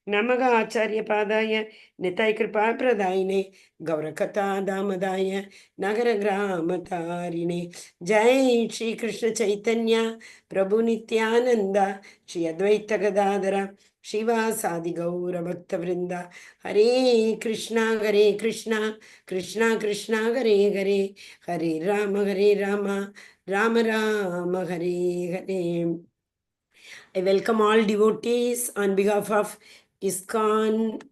नमः आचार्यपादाय नितायकृपाप्रदायिने गौरकथादामदाय नगरग्रामतारिणे जय श्री कृष्ण चैतन्य प्रभु नित्यानंद श्री अद्वैत गदाधर श्रीवासादि गौरभक्तवृंद हरे Krishna Krishna Krishna Hare Hare Hare Ram Ram Ram Hare Hare. I welcome all devotees on behalf of ISKCON,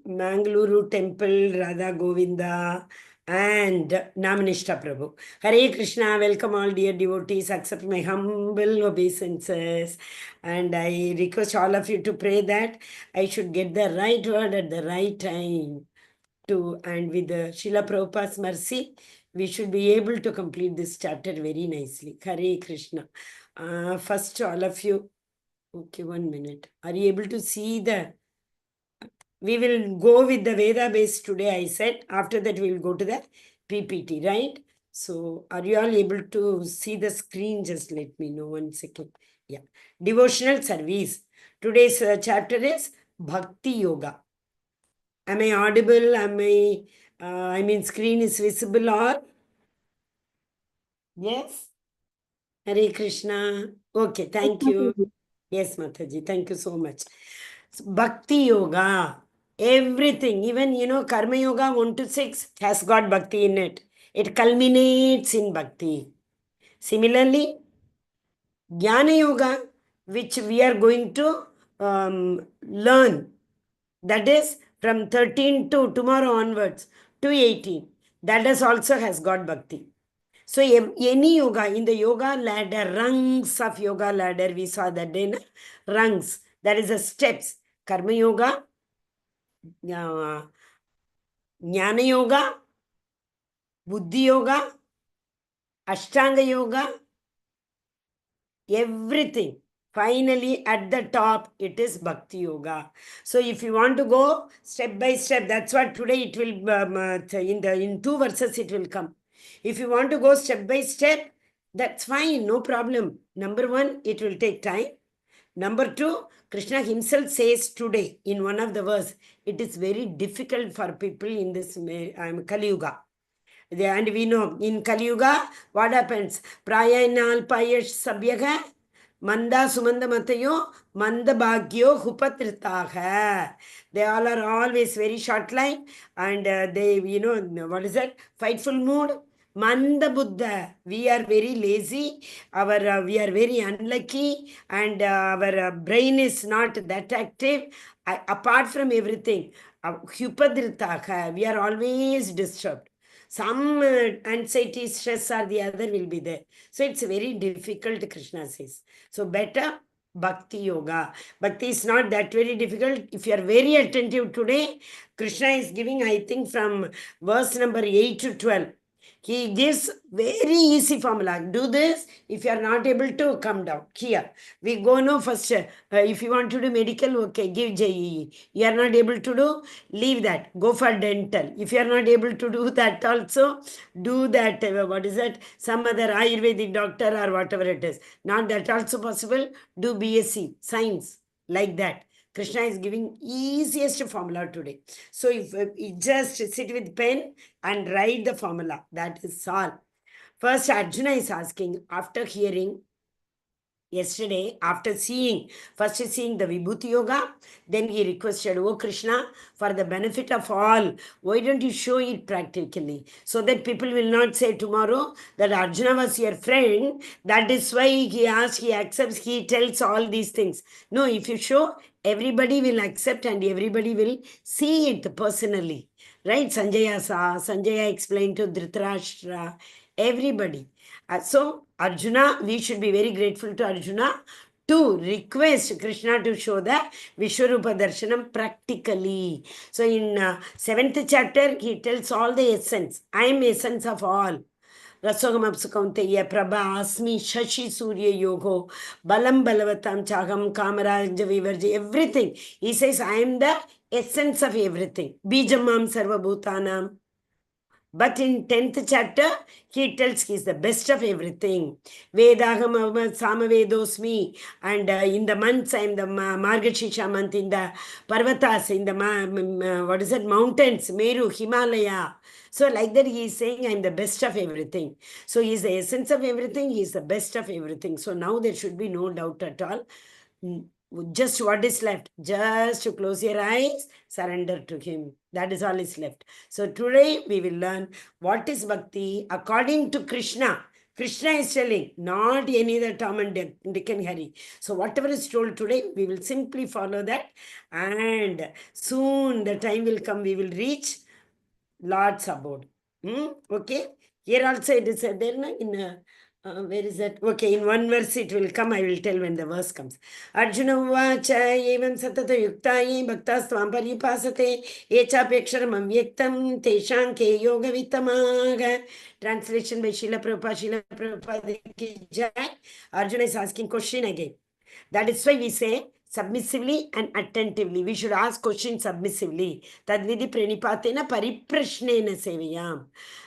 Mangaluru Temple, Radha Govinda, and Namanishta Prabhu. Hare Krishna, welcome all dear devotees, accept my humble obeisances. And I request all of you to pray that I should get the right word at the right time. And with the Srila Prabhupada's mercy, we should be able to complete this chapter very nicely. Hare Krishna. First, all of you. Okay, 1 minute. Are you able to see the... We will go with the Veda base today, I said. After that, we will go to the PPT, right? So, are you all able to see the screen? Just let me know 1 second. Yeah. Devotional service. Today's chapter is Bhakti Yoga. Am I audible? I mean, screen is visible or? Yes? Hare Krishna. Okay, thank you. Yes, Mataji, thank you so much. Bhakti Yoga, everything, even, Karma Yoga 1 to 6 has got Bhakti in it. It culminates in Bhakti. Similarly, Jnana Yoga, which we are going to learn, that is from 13 to tomorrow onwards to 18, that also has got Bhakti. So any yoga, in the yoga ladder, rungs of yoga ladder, we saw that day, rungs, that is the steps. Karma yoga, Jnana yoga, Buddhi yoga, Ashtanga yoga, everything. Finally, at the top, it is Bhakti Yoga. So, if you want to go step by step, that's what today it will, in 2 verses it will come. If you want to go step by step, that's fine, no problem. Number 1, it will take time. Number 2, Krishna himself says today in one of the verse, it is very difficult for people in this Kali Yuga. And we know in Kali Yuga, what happens? Prayanal payash sabyaga, manda sumanda matayo, manda bhagyo hupatritaha. They all are always very short line, and they, what is that? Fightful mood. Manda Buddha, we are very lazy, we are very unlucky, and our brain is not that active. Apart from everything, we are always disturbed. Some anxiety, stress or the other will be there. So it's very difficult, Krishna says. So better Bhakti Yoga. Bhakti is not that very difficult. If you are very attentive today, Krishna is giving, I think, from verse number 8 to 12. He gives very easy formula. Do this. If you are not able to, come down. Here. We go now first. If you want to do medical, okay, give JEE. You are not able to do, leave that. Go for dental. If you are not able to do that also, do that. What is that? Some other Ayurvedic doctor or whatever it is. Not that also possible. Do BSc, science, like that. Krishna is giving easiest formula today. So if you just sit with pen and write the formula, that is all. First, Arjuna is asking, after hearing yesterday, after seeing the Vibhuti Yoga, then he requested, oh Krishna, for the benefit of all, why don't you show it practically? So that people will not say tomorrow that Arjuna was your friend, that is why he asks, he accepts, he tells all these things. No, if you show, everybody will accept and everybody will see it personally. Right? Sanjaya explained to Dhritarashtra, everybody. So, Arjuna, we should be very grateful to Arjuna to request Krishna to show the Vishwarupa Darshanam practically. So, in 7th chapter, he tells all the essence. I am essence of all. Rasogam Apsukaunteya Prabha Asmi Shashi Surya Yogo Balam Balavatam Chagam Kamaraj Vivarji, everything. He says, I am the essence of everything. Bijamam Sarva Bhutanam But in 10th chapter, he tells he is the best of everything. Vedaham Samavedosmi. And in the months, I am the Margashisha month, in the Parvatas, in the mountains, Meru, Himalaya. So like that, he is saying, I am the best of everything. So he is the essence of everything. He is the best of everything. So now there should be no doubt at all. Just what is left? Just to close your eyes, surrender to him. That is all is left. So today we will learn what is bhakti according to Krishna. Krishna is telling, not any other Tom and Dick and Harry. So whatever is told today, we will simply follow that. And soon the time will come, we will reach Lord's abode. Okay. Here also it is said there in where is that? Okay, in one verse it will come. I will tell when the verse comes. Arjuna uvacha evam satata yuktaye bhaktasvam paripasate echapekshram avyaktam tesham ke yoga vitamaga. Translation by Srila Prabhupada. Srila Prabhupada ki jai. Arjuna is asking question again. That is why we say submissively and attentively. We should ask questions submissively. Tadvidi pranipatena pariprashnena seviyam.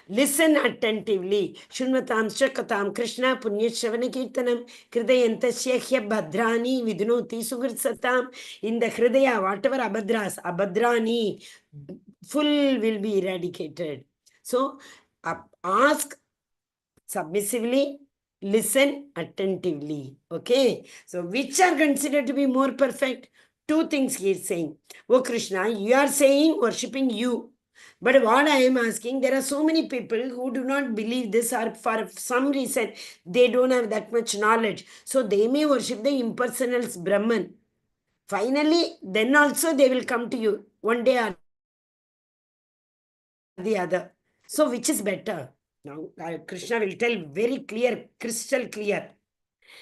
Listen attentively. Shunvatam shakatam Krishna punyashavana kirtanam kridayantasya bhadrani vidunoti sugritsatam. In the hridaya, whatever abhadras, abhadrani, full will be eradicated. So, ask submissively, listen attentively. Okay. So which are considered to be more perfect? Two things he is saying. Oh Krishna, you are saying worshipping you. But what I am asking, there are so many people who do not believe this, or for some reason they don't have that much knowledge. So they may worship the impersonal Brahman. Finally, then also they will come to you one day or the other. So which is better? Now Krishna will tell very clear, crystal clear.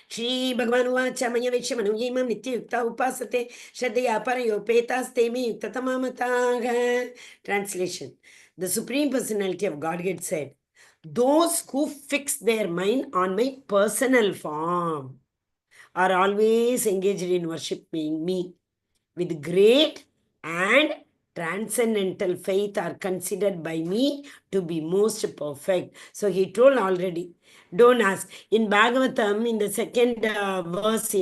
Shri Bhagavan Vacha Maya Veshya Manuyima Nitya Yukta Upasate Shraddhaya Parayopetas Teme Yukta Tamamataga. Translation. The Supreme Personality of Godhead said, those who fix their mind on my personal form are always engaged in worshiping me with great and transcendental faith are considered by me to be most perfect. So he told already, don't ask. In Bhagavatam, in the second verse,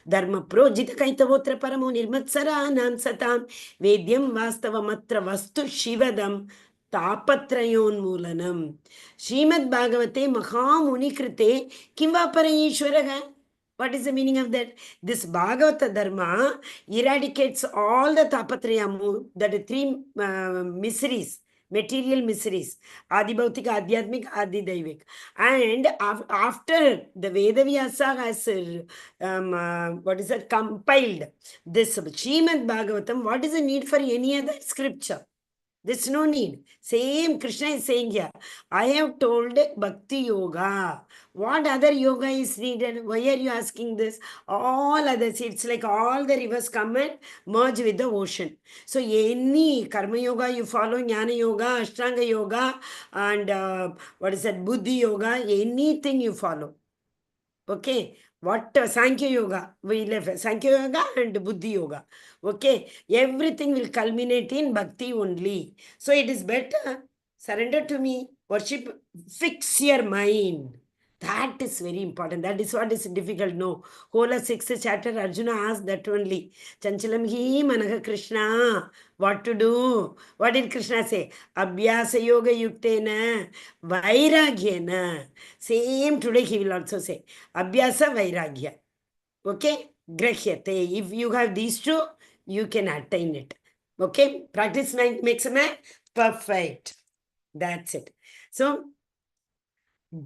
Dharma projita kaitavotra paramo nirmatsaranam satam vedyam vastavamatra vastu shivadam tapatrayon mulanam. Srimad Bhagavate Mahamuni Krite Kimva Parayishwaraga. What is the meaning of that? This Bhagavata Dharma eradicates all the tapatrayamu, that are three miseries, material miseries, Adi Bhautika, Adhyatmik, Adi Daivik. And after the Vedavyasa has, compiled this Srimad Bhagavatam, what is the need for any other scripture? There's no need. Same Krishna is saying here. I have told Bhakti Yoga. What other yoga is needed? Why are you asking this? All others, it's like all the rivers come and merge with the ocean. So any Karma Yoga you follow, Jnana Yoga, Ashtanga Yoga, and Buddhi Yoga, anything you follow. Okay. What Sankhya Yoga? We left Sankhya Yoga and Buddhi Yoga. Okay. Everything will culminate in Bhakti only. So it is better. Surrender to me. Worship. Fix your mind. That is very important. That is what is difficult. No. Whole of 6th chapter, Arjuna asked that only. Chanchalam hi manaha Krishna. What to do? What did Krishna say? Abhyasa yoga yuktena vairagyena. Same today he will also say. Abhyasa vairagya. Okay? Grahyate. If you have these two, you can attain it. Okay? Practice makes a man perfect. That's it. So,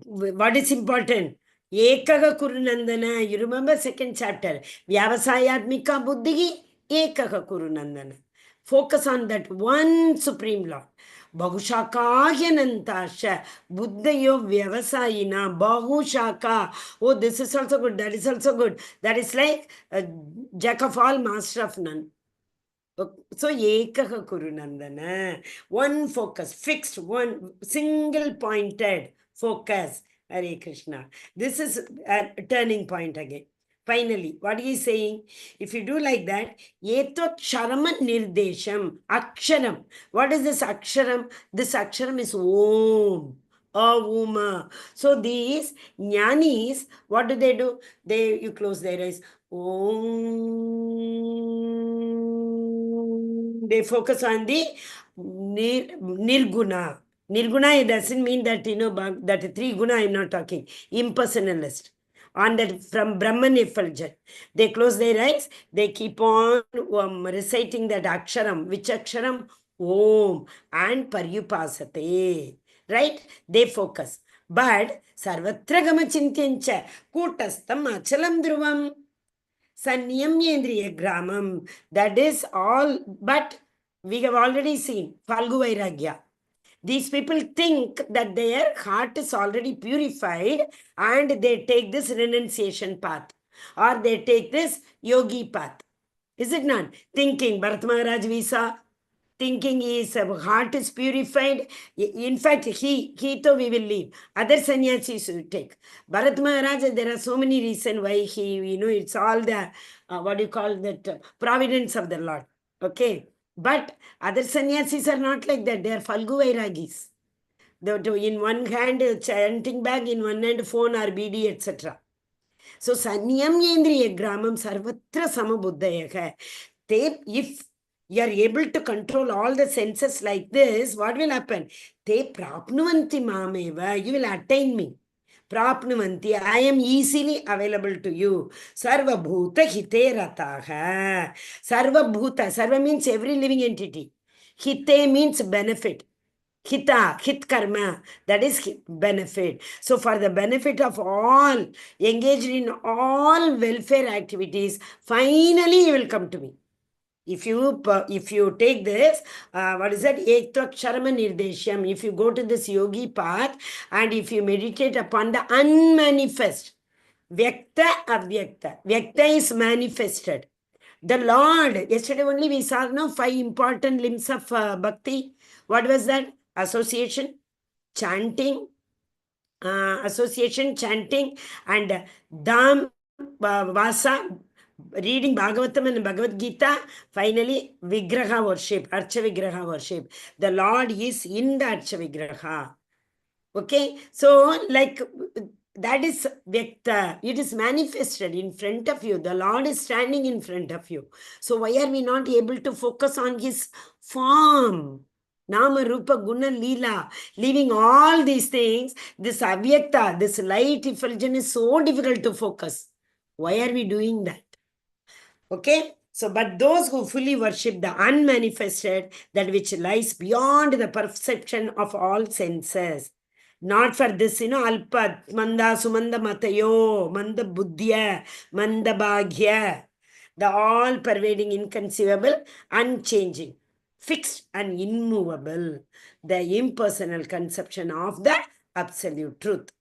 what is important? Ekaga Kurunandana. You remember second chapter. Vyavasayatmika buddhi ekaga Kurunandana. Focus on that one Supreme Lord. Bahushakahyanantasha buddhayo vyavasayina bahushaka. Oh, this is also good. That is also good. That is like a jack of all, master of none. So, ekaha Kurunandana. One focus, fixed, one single pointed focus. Hare Krishna. This is a turning point again. Finally, what he is saying, if you do like that, etaksharam nirdesham, aksharam. What is this aksharam? This aksharam is Om. Om. So these jnanis, what do? You close their eyes. Om. They focus on the nirguna. Nirguna, it doesn't mean that, that three guna I'm not talking. Impersonalist. On that, from Brahman effulgence. They close their eyes, they keep on reciting that aksharam. Which aksharam? Om. And paryupasate. Right? They focus. But sarvatra gama chintyancha kutastam achalam dhruvam sanyamyendriya gramam. That is all. But we have already seen Falgu Vairagya. These people think that their heart is already purified and they take this renunciation path or they take this yogi path. Is it not? Thinking, Bharat Maharaj we saw, thinking his heart is purified. In fact, he though we will leave. Other sannyasis will take. Bharat Maharaj, there are so many reasons why he, it's all the, what do you call that, providence of the Lord. Okay. But other sannyasis are not like that. They are Falgu Vairagis. In one hand, chanting bag, in one hand, phone or BD, etc. So, Sanyamyendriya Gramam Sarvatra Samabuddhaya. If you are able to control all the senses like this, what will happen? Te prapnuvanti mameva. You will attain me. Prapnuvanti, I am easily available to you. Sarva bhuta hite rataha. Sarva bhuta, sarva means every living entity. Hite means benefit. Hita, hit karma, that is benefit. So for the benefit of all, engaged in all welfare activities, finally you will come to me. If you take this, what is that? Ektaksharama nirdeshyam. If you go to this yogi path and if you meditate upon the unmanifest, Vyakta Avyakta. Vyakta is manifested. The Lord, yesterday only we saw 5 important limbs of bhakti. What was that? Association, chanting, and Dham, Vasa, reading Bhagavatam and Bhagavad Gita, finally Vigraha worship, Archa Vigraha worship. The Lord is in the Archa Vigraha. Okay, so like that is Vyakta. It is manifested in front of you. The Lord is standing in front of you. So why are we not able to focus on His form? Nama, Rupa, Guna, Leela, leaving all these things, this Avyakta, this light effulgence is so difficult to focus. Why are we doing that? Okay, so but those who fully worship the unmanifested, that which lies beyond the perception of all senses, not for this, alpa, manda, sumanda matayo, manda buddhya, manda bhagya, the all-pervading, inconceivable, unchanging, fixed and immovable, the impersonal conception of the absolute truth.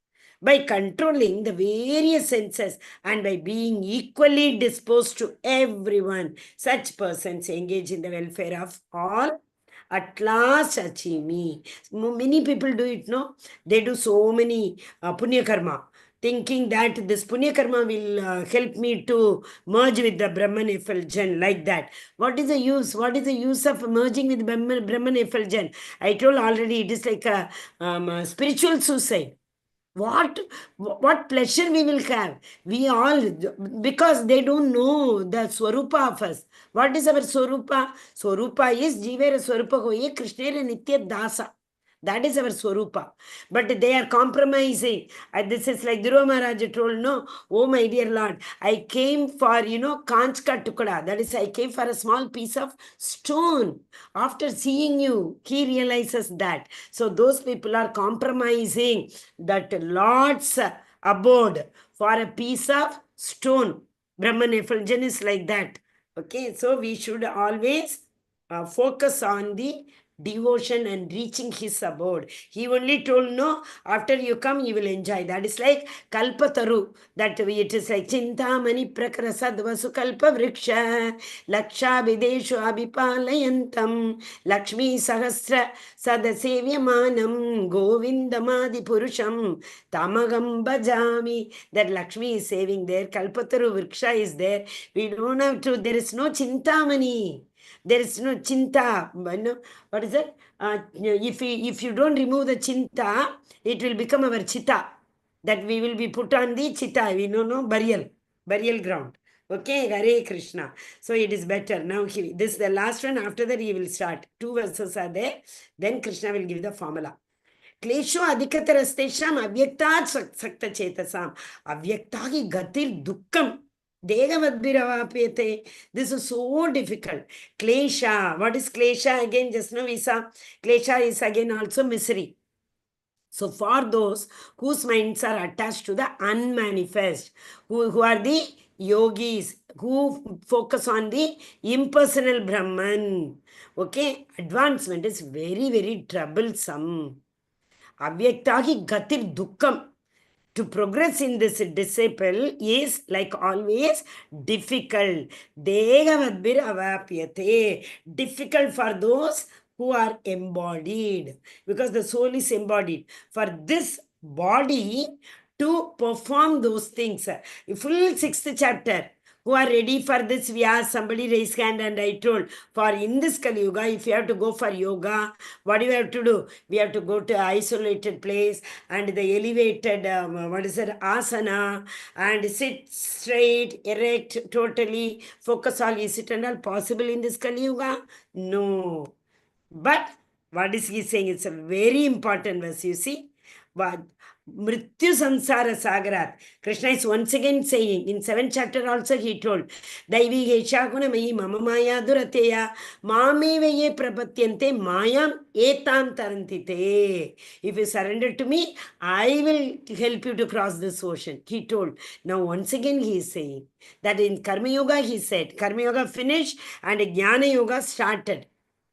By controlling the various senses and by being equally disposed to everyone, such persons engage in the welfare of all, at last achieve me. Many people do it, no? They do so many punya karma, thinking that this punya karma will help me to merge with the Brahman effulgence, like that. What is the use? What is the use of merging with Brahman effulgence? I told already, it is like a spiritual suicide. What pleasure we will have? We all, because they don't know the Swarupa of us. What is our Swarupa? Swarupa is Jivera Swarupa Hoye Krishnera Nitya Dasa. That is our Swarupa. But they are compromising. This is like Dhruva Maharaj told, no, oh my dear Lord, I came for, Kanchka Tukada. That is, I came for a small piece of stone. After seeing you, he realizes that. So those people are compromising that Lord's abode for a piece of stone. Brahman effulgence is like that. Okay, so we should always focus on the devotion and reaching his abode. He only told, no, after you come, you will enjoy. That is like Kalpataru. That it is like Chintamani Prakrasad Vasu Kalpa Vriksha Laksha Videshu Abhipalayantam Lakshmi Sahasra Sadasevyamanam Govindamadi Purusham Tamagam Bhajami. That Lakshmi is saving there. Kalpataru Vriksha is there. We don't have to, there is no Chintamani. There is no chinta. What is it? If you don't remove the chinta, it will become our chitta. That we will be put on the chitta. We know, no burial ground. Okay, Hare Krishna. So it is better. Now, this is the last one. After that, he will start. 2 verses are there. Then Krishna will give the formula. क्लेशो अधिकतरस्तेषाम् अव्यक्तात् सक्तचेतसाम् अव्यक्ताहि गतिर् दुःखम् देहवद्भिरवाप्यते. This is so difficult. Klesha. What is klesha? Again, just now we saw. Klesha is again also misery. So for those whose minds are attached to the unmanifest, who are the yogis, who focus on the impersonal Brahman, okay, advancement is very, very troublesome. Avyaktahi gatir dukkam. To progress in this disciple is, like always, difficult. Degavadbir avapyate. Difficult for those who are embodied. Because the soul is embodied. For this body to perform those things. Full 6th chapter. Who are ready for this? We asked, somebody raised hand and I told, for in this Kali Yuga, if you have to go for yoga, what do you have to do? We have to go to an isolated place and the elevated, asana, and sit straight, erect, totally, focus all. Is it and all possible in this Kali Yuga? No. But what is he saying? It's a very important verse, you see. But Mrityu Samsara Sagarat. Krishna is once again saying, in 7th chapter also he told, Daivi Heshakuna Mayi Mama Maya Durateya Mame Veye Prapatyante Mayam Etam Tarantite. If you surrender to me, I will help you to cross this ocean. He told. Now once again he is saying that in Karma Yoga he said, Karma Yoga finished and Jnana Yoga started.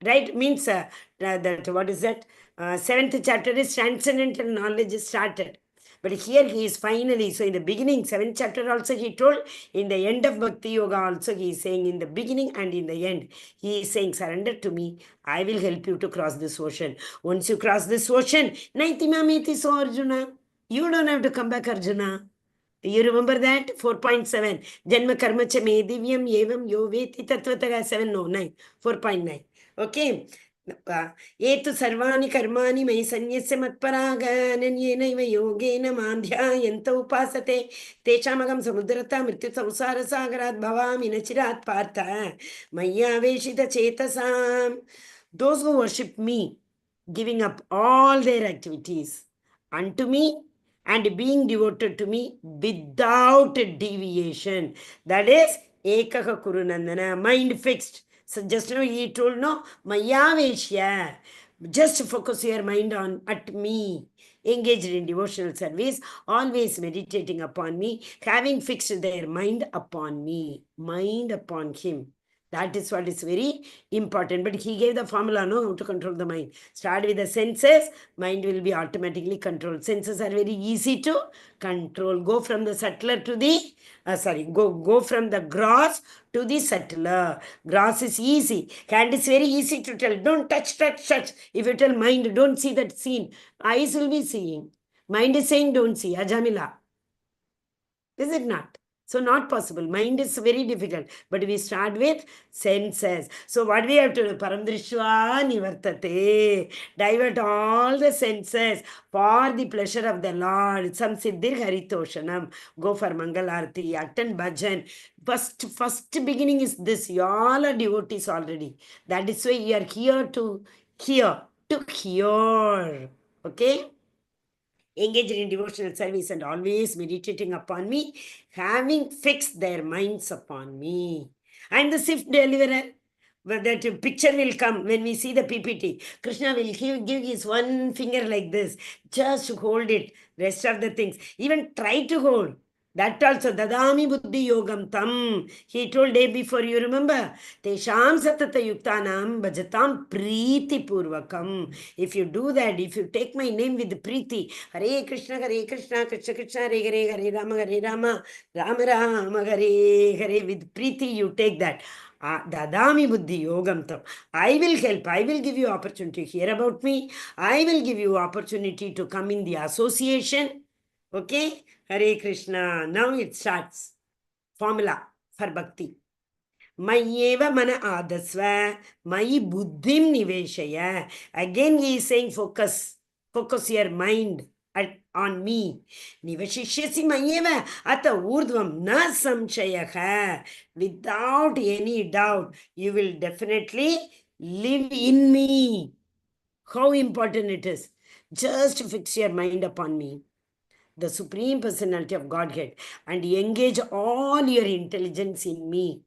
Right? Means that what is that? 7th chapter is transcendental knowledge is started. But here he is finally, so in the beginning, 7th chapter also he told, in the end of Bhakti Yoga also he is saying, in the beginning and in the end, he is saying, surrender to me, I will help you to cross this ocean. Once you cross this ocean, Naiti Mamiti so Arjuna, you don't have to come back, Arjuna. You remember that? 4.7. Janma karma cha me divyam evam yo veti tattvataha 7, no, 9. 4.9. Okay. Etu sarvani karmani mai sanyasya matparaga nanyenaiva yogena mandhyayanta upasate teshamagam samudrata mrityu samsara sagarat bhavami nachirat partha maya veshita chetasam. Those who worship me, giving up all their activities unto me and being devoted to me without deviation. That is Ekaka Kurunandana, mind fixed. So just now he told, no, Mayaveshya. Just focus your mind on at me. Engaged in devotional service, always meditating upon me, having fixed their mind upon me, mind upon him. That is what is very important. But he gave the formula, no, how to control the mind. Start with the senses, mind will be automatically controlled. Senses are very easy to control. Go from the subtler to the, go from the gross to the subtler. Gross is easy. Hand is very easy to tell. Don't touch. If you tell mind, don't see that scene, eyes will be seeing. Mind is saying, don't see. Ajamila. Is it not? So not possible. Mind is very difficult. But we start with senses. So what we have to do? Paramdrishwa nivartate. Divert all the senses for the pleasure of the Lord. Samsiddhir haritoshanam. Go for Mangalarti, attend bhajan. First beginning is this. You all are devotees already. That is why you are here to hear. To hear. Okay? Engaged in devotional service and always meditating upon me, having fixed their minds upon me. I am the swift deliverer. But that picture will come when we see the PPT. Krishna will give his one finger like this. Just hold it. Rest of the things. Even try to hold. That also, dadami buddhi yogam tam. He told day before, you remember? Tesham satata yuktanam bhajatam preeti purvakam. If you do that, if you take my name with preeti, Hare Krishna, Krishna Krishna, Hare Rama, Rama Rama, Hare, with preeti, you take that. Dadami buddhi yogam tam. I will help. I will give you opportunity to hear about me. I will give you opportunity to come in the association. Okay? Hare Krishna. Now it starts. Formula for bhakti. Mayeva mana adasva, mayi buddhim niveshaya. Again he is saying focus. Focus your mind on me. Nivashishyasi mayeva ata urdvam na samshayaha. Without any doubt, you will definitely live in me. How important it is. Just fix your mind upon me, the Supreme Personality of Godhead, and engage all your intelligence in me.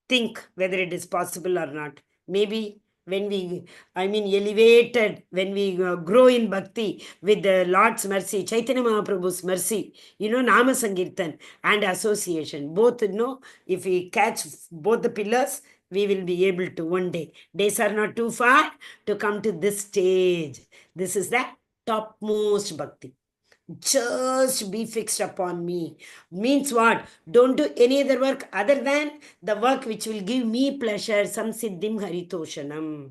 Think whether it is possible or not. Maybe when we, elevated, when we grow in bhakti with the Lord's mercy, Chaitanya Mahaprabhu's mercy, Nama Sankirtan and association, both, if we catch both the pillars, we will be able to one day. Days are not too far to come to this stage. This is the topmost bhakti. Just be fixed upon me. Means what? Don't do any other work other than the work which will give me pleasure. Sam siddhim haritoshanam.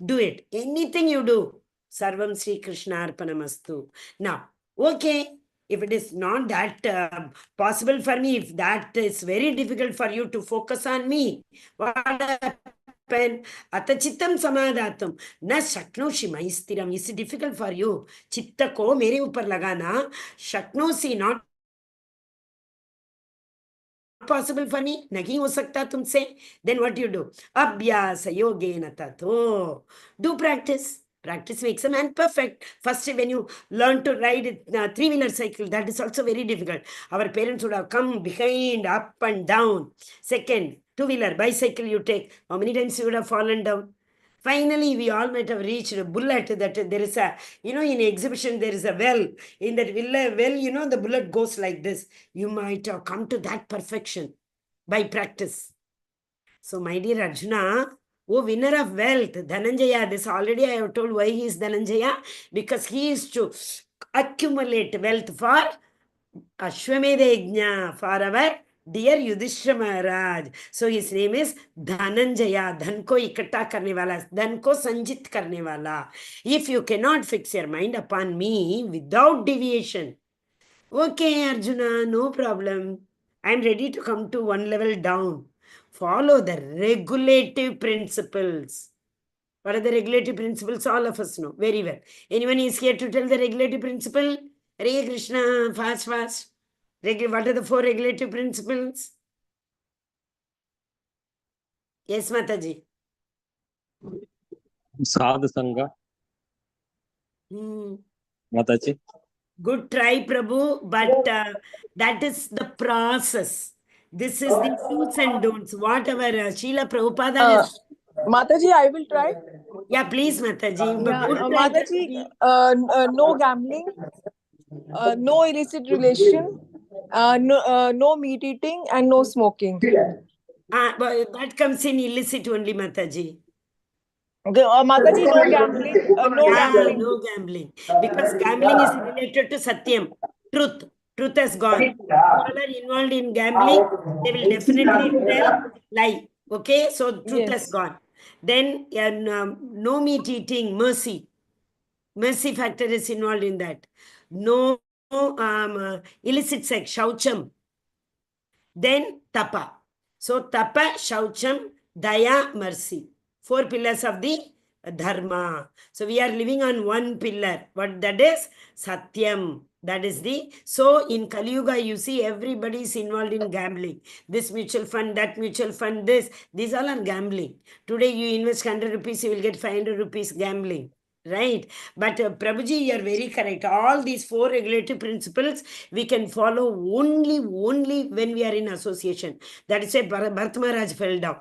Do it. Anything you do. Sarvam Sri Krishna Arpanamastu. Now, okay, if it is not that possible for me, if that is very difficult for you to focus on me, what happen? Atachittam samadhatam na shaknoshi maistiram. Is it difficult for you? Chitta ko mere upar lagana shaknosi, not possible for me, nahi ho sakta tumse. Then what you do? Abhyasa yogena tato. Do practice. Practice makes a man perfect. First, when you learn to ride a three-wheeler cycle, that is also very difficult. Our parents would have come behind, up and down. Second, two-wheeler, bicycle you take. How many times you would have fallen down? Finally, we all might have reached a bullet that there is a, in exhibition, there is a well. In that well, the bullet goes like this. You might have come to that perfection by practice. So, my dear Arjuna, oh, winner of wealth, Dhananjaya, this already I have told why he is Dhananjaya. Because he is to accumulate wealth for Ashwamedha Yajna, for our dear Yudhishthira Maharaj. So his name is Dhananjaya. Dhan ko ikatta karne wala, dhan ko sanjit karne wala. If you cannot fix your mind upon me without deviation, okay, Arjuna, no problem. I am ready to come to one level down. Follow the regulative principles. What are the regulative principles? All of us know very well. Anyone is here to tell the regulative principle? Hare Krishna, fast. What are the four regulative principles? Yes, Mataji. Sadhu Sangha. Mataji. Good try, Prabhu, but that is the process. This is the do's and don'ts. Whatever Srila Prabhupada has. Mataji, I will try. Yeah, please, Mataji. But good try, Mataji, no gambling, no illicit relation, no meat eating, and no smoking. But that comes in illicit only, Mataji. Okay, Mataji, no gambling. No gambling. Because gambling is related to Satyam, truth. Truth has gone. All are involved in gambling, they will definitely tell lie. Okay, so truth has gone. Then no meat eating, mercy. Mercy factor is involved in that. No illicit sex, shaucham. Then tapa. So tapa, shaucham, daya, mercy. Four pillars of the dharma. So we are living on one pillar. What that is? Satyam. That is the, so in Kali Yuga, you see everybody is involved in gambling. This mutual fund, that mutual fund, this. These all are gambling. Today you invest 100 rupees, you will get 500 rupees gambling. Right? But Prabhuji, you are very correct. All these four regulative principles we can follow only when we are in association. That is why Bharat Maharaj fell down.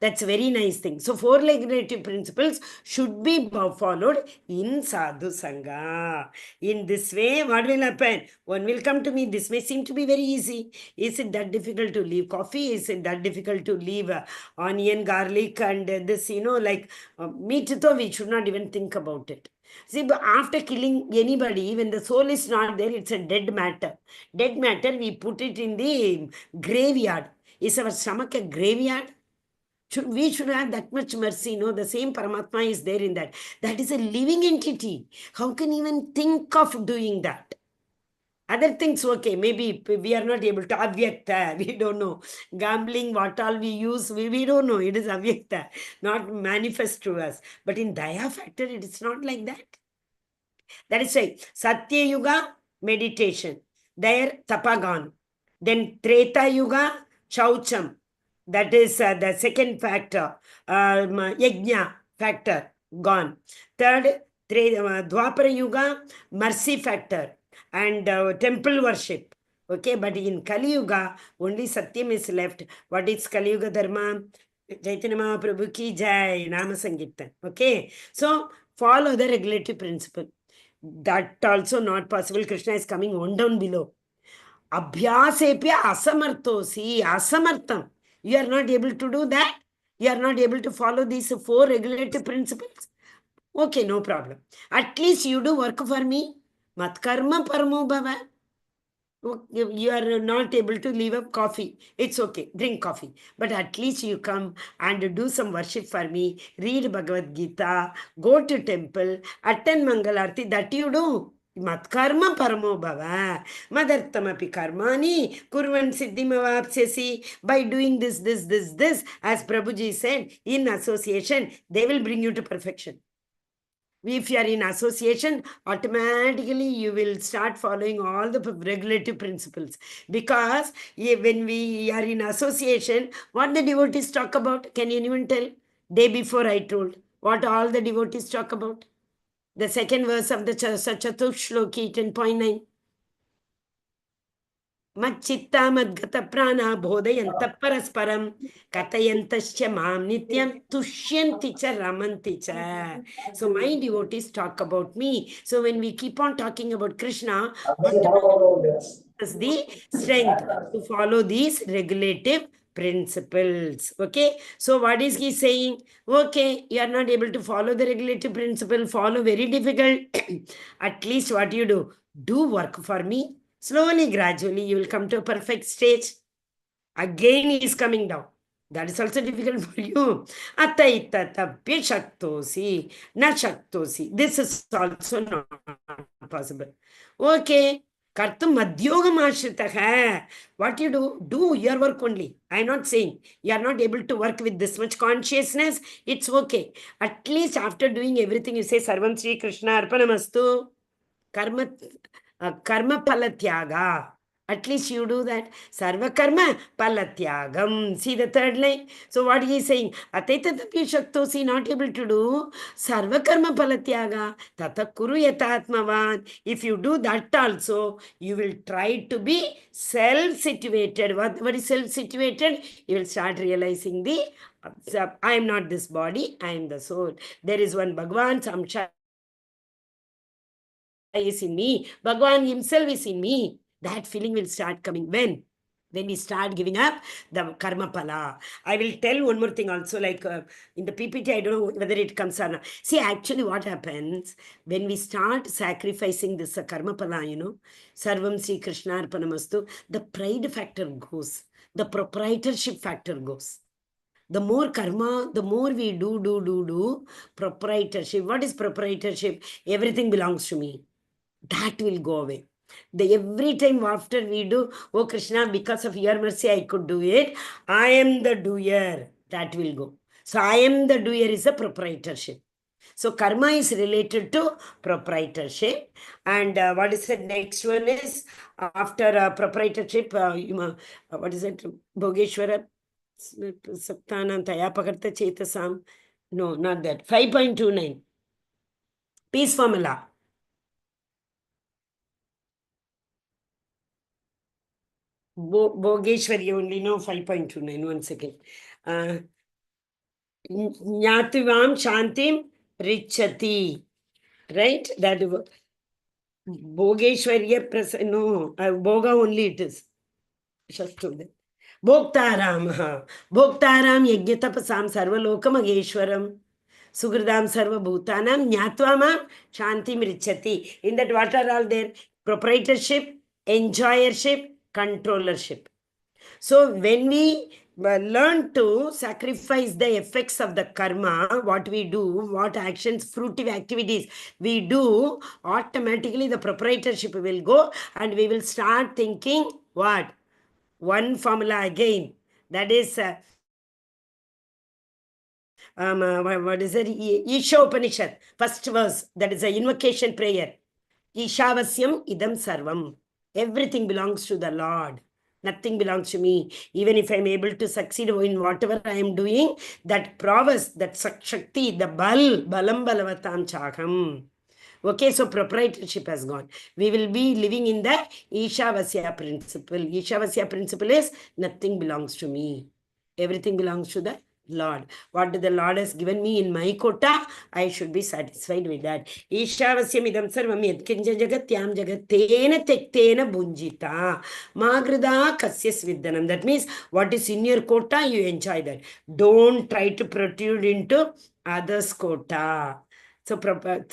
That's a very nice thing. So 4 regulative principles should be followed in sadhu sangha. In this way, what will happen? One will come to me. This may seem to be very easy. Is it that difficult to leave coffee? Is it that difficult to leave onion, garlic, and this, like meat? Though we should not even think about it. See, but after killing anybody, when the soul is not there, it's a dead matter. Dead matter, we put it in the graveyard. Is our stomach a graveyard? We should have that much mercy. The same Paramatma is there in that. That is a living entity. How can you even think of doing that? Other things, okay, maybe we are not able to avyakta, we don't know. Gambling, what all we use, we don't know. It is avyakta, not manifest to us. But in Daya factor, it is not like that. That is why Satya Yuga, meditation. There, Tapagan. Then Treta Yuga, Chaucham. That is the second factor. Yajna factor, gone. Third, Dwapara Yuga, mercy factor. And temple worship. Okay, but in Kali Yuga, only Satyam is left. What is Kali Yuga Dharma? Chaitanya Mahaprabhu ki jai, Nama Sankirtan. Okay, so follow the regulative principle. That also not possible. Krishna is coming on down below. Abhyasepya asamartosi, asamartam. You are not able to do that. You are not able to follow these 4 regulative principles. Okay, no problem. At least you do work for me. Matkarma paramo bhava. You are not able to leave up coffee. It's okay. Drink coffee. But at least you come and do some worship for me. Read Bhagavad Gita. Go to temple. Attend Mangalarti. That you do. Matkarma paramo bhava. Madartamapi karmani. Kurvan siddhimavapsyasi. By doing this. As Prabhuji said, in association, they will bring you to perfection. If you are in association, automatically you will start following all the regulative principles. Because when we are in association, what the devotees talk about? Can anyone tell? Day before I told. What all the devotees talk about? The second verse of the Chatush Shloki 10.9. Machchitta madgata prana bodhayanta parasparam katayantascha mam nityam tushyanti cha ramanti cha. So my devotees talk about me. So when we keep on talking about Krishna, is the strength to follow these regulative principles. Okay, so what is he saying? Okay, you are not able to follow the regulative principle, follow very difficult. At least what you do work for me. Slowly, gradually, you will come to a perfect stage. Again, he is coming down. That is also difficult for you. Ataitatabhya shaktosi, na shaktosi. This is also not possible. Okay. Kartum madhyogam ashritaha. What you do your work only. I am not saying you are not able to work with this much consciousness. It's okay. At least after doing everything, you say Sarvam Sri Krishna Arpanamastu. Karma palatyaga. At least you do that. Sarva karma palatyagam. See the third line. So what he is saying? Ataitatapi shaktosi, not able to do. Sarva karma palatyaga. Tata kuru yatatmavan. If you do that also, you will try to be self-situated. What is self-situated? You will start realizing I am not this body, I am the soul. There is one Bhagavan, Samsha is in me. Bhagavan himself is in me. That feeling will start coming. When we start giving up the karma pala. I will tell one more thing also, like in the PPT, I don't know whether it comes or not. See, actually what happens when we start sacrificing this karma pala, Sarvam Sri Krishna Arpanamastu, the pride factor goes. The proprietorship factor goes. The more karma, the more we do, proprietorship. What is proprietorship? Everything belongs to me. That will go away. Every time after we do, oh Krishna, because of your mercy, I could do it. I am the doer. That will go. So I am the doer is a proprietorship. So karma is related to proprietorship. And what is the next one is after proprietorship, what is it? Bhogeshwara Saptanam Taya Pakarta Chetasam. No, not that. 5.29. Peace formula. Bhogeshwari only, no, 5.29. 1 second. Jnativam Shantim Richati. Right? That Bhogeshwarya no, Bhoga only it is. Just to that. Bhoktaram. Bhoktaram Yajnatapasam Sarvalokam Sugridam Sarva Bhutanam Nyatva Shanti Mrichati. In that, what are all there? Proprietorship, enjoyership, controllership. So, when we learn to sacrifice the effects of the karma, what we do, what actions, fruitive activities we do, automatically the proprietorship will go and we will start thinking what? One formula again. That is. What is it? Isha Upanishad, first verse, that is an invocation prayer. Ishavasyam idam sarvam. Everything belongs to the Lord. Nothing belongs to me. Even if I'm able to succeed in whatever I am doing, that prowess, that shakti, the balam balavatam chakam. Okay, so proprietorship has gone. We will be living in the Ishavasya principle. Ishavasya principle is nothing belongs to me. Everything belongs to the Lord. What the Lord has given me in my quota, I should be satisfied with that. Ishavasyam idam sarvam yatkinja jagatyam jagatena tektena bunjita. Magrida kasyas viddanam. That means what is in your quota, you enjoy that. Don't try to protrude into others' quota. So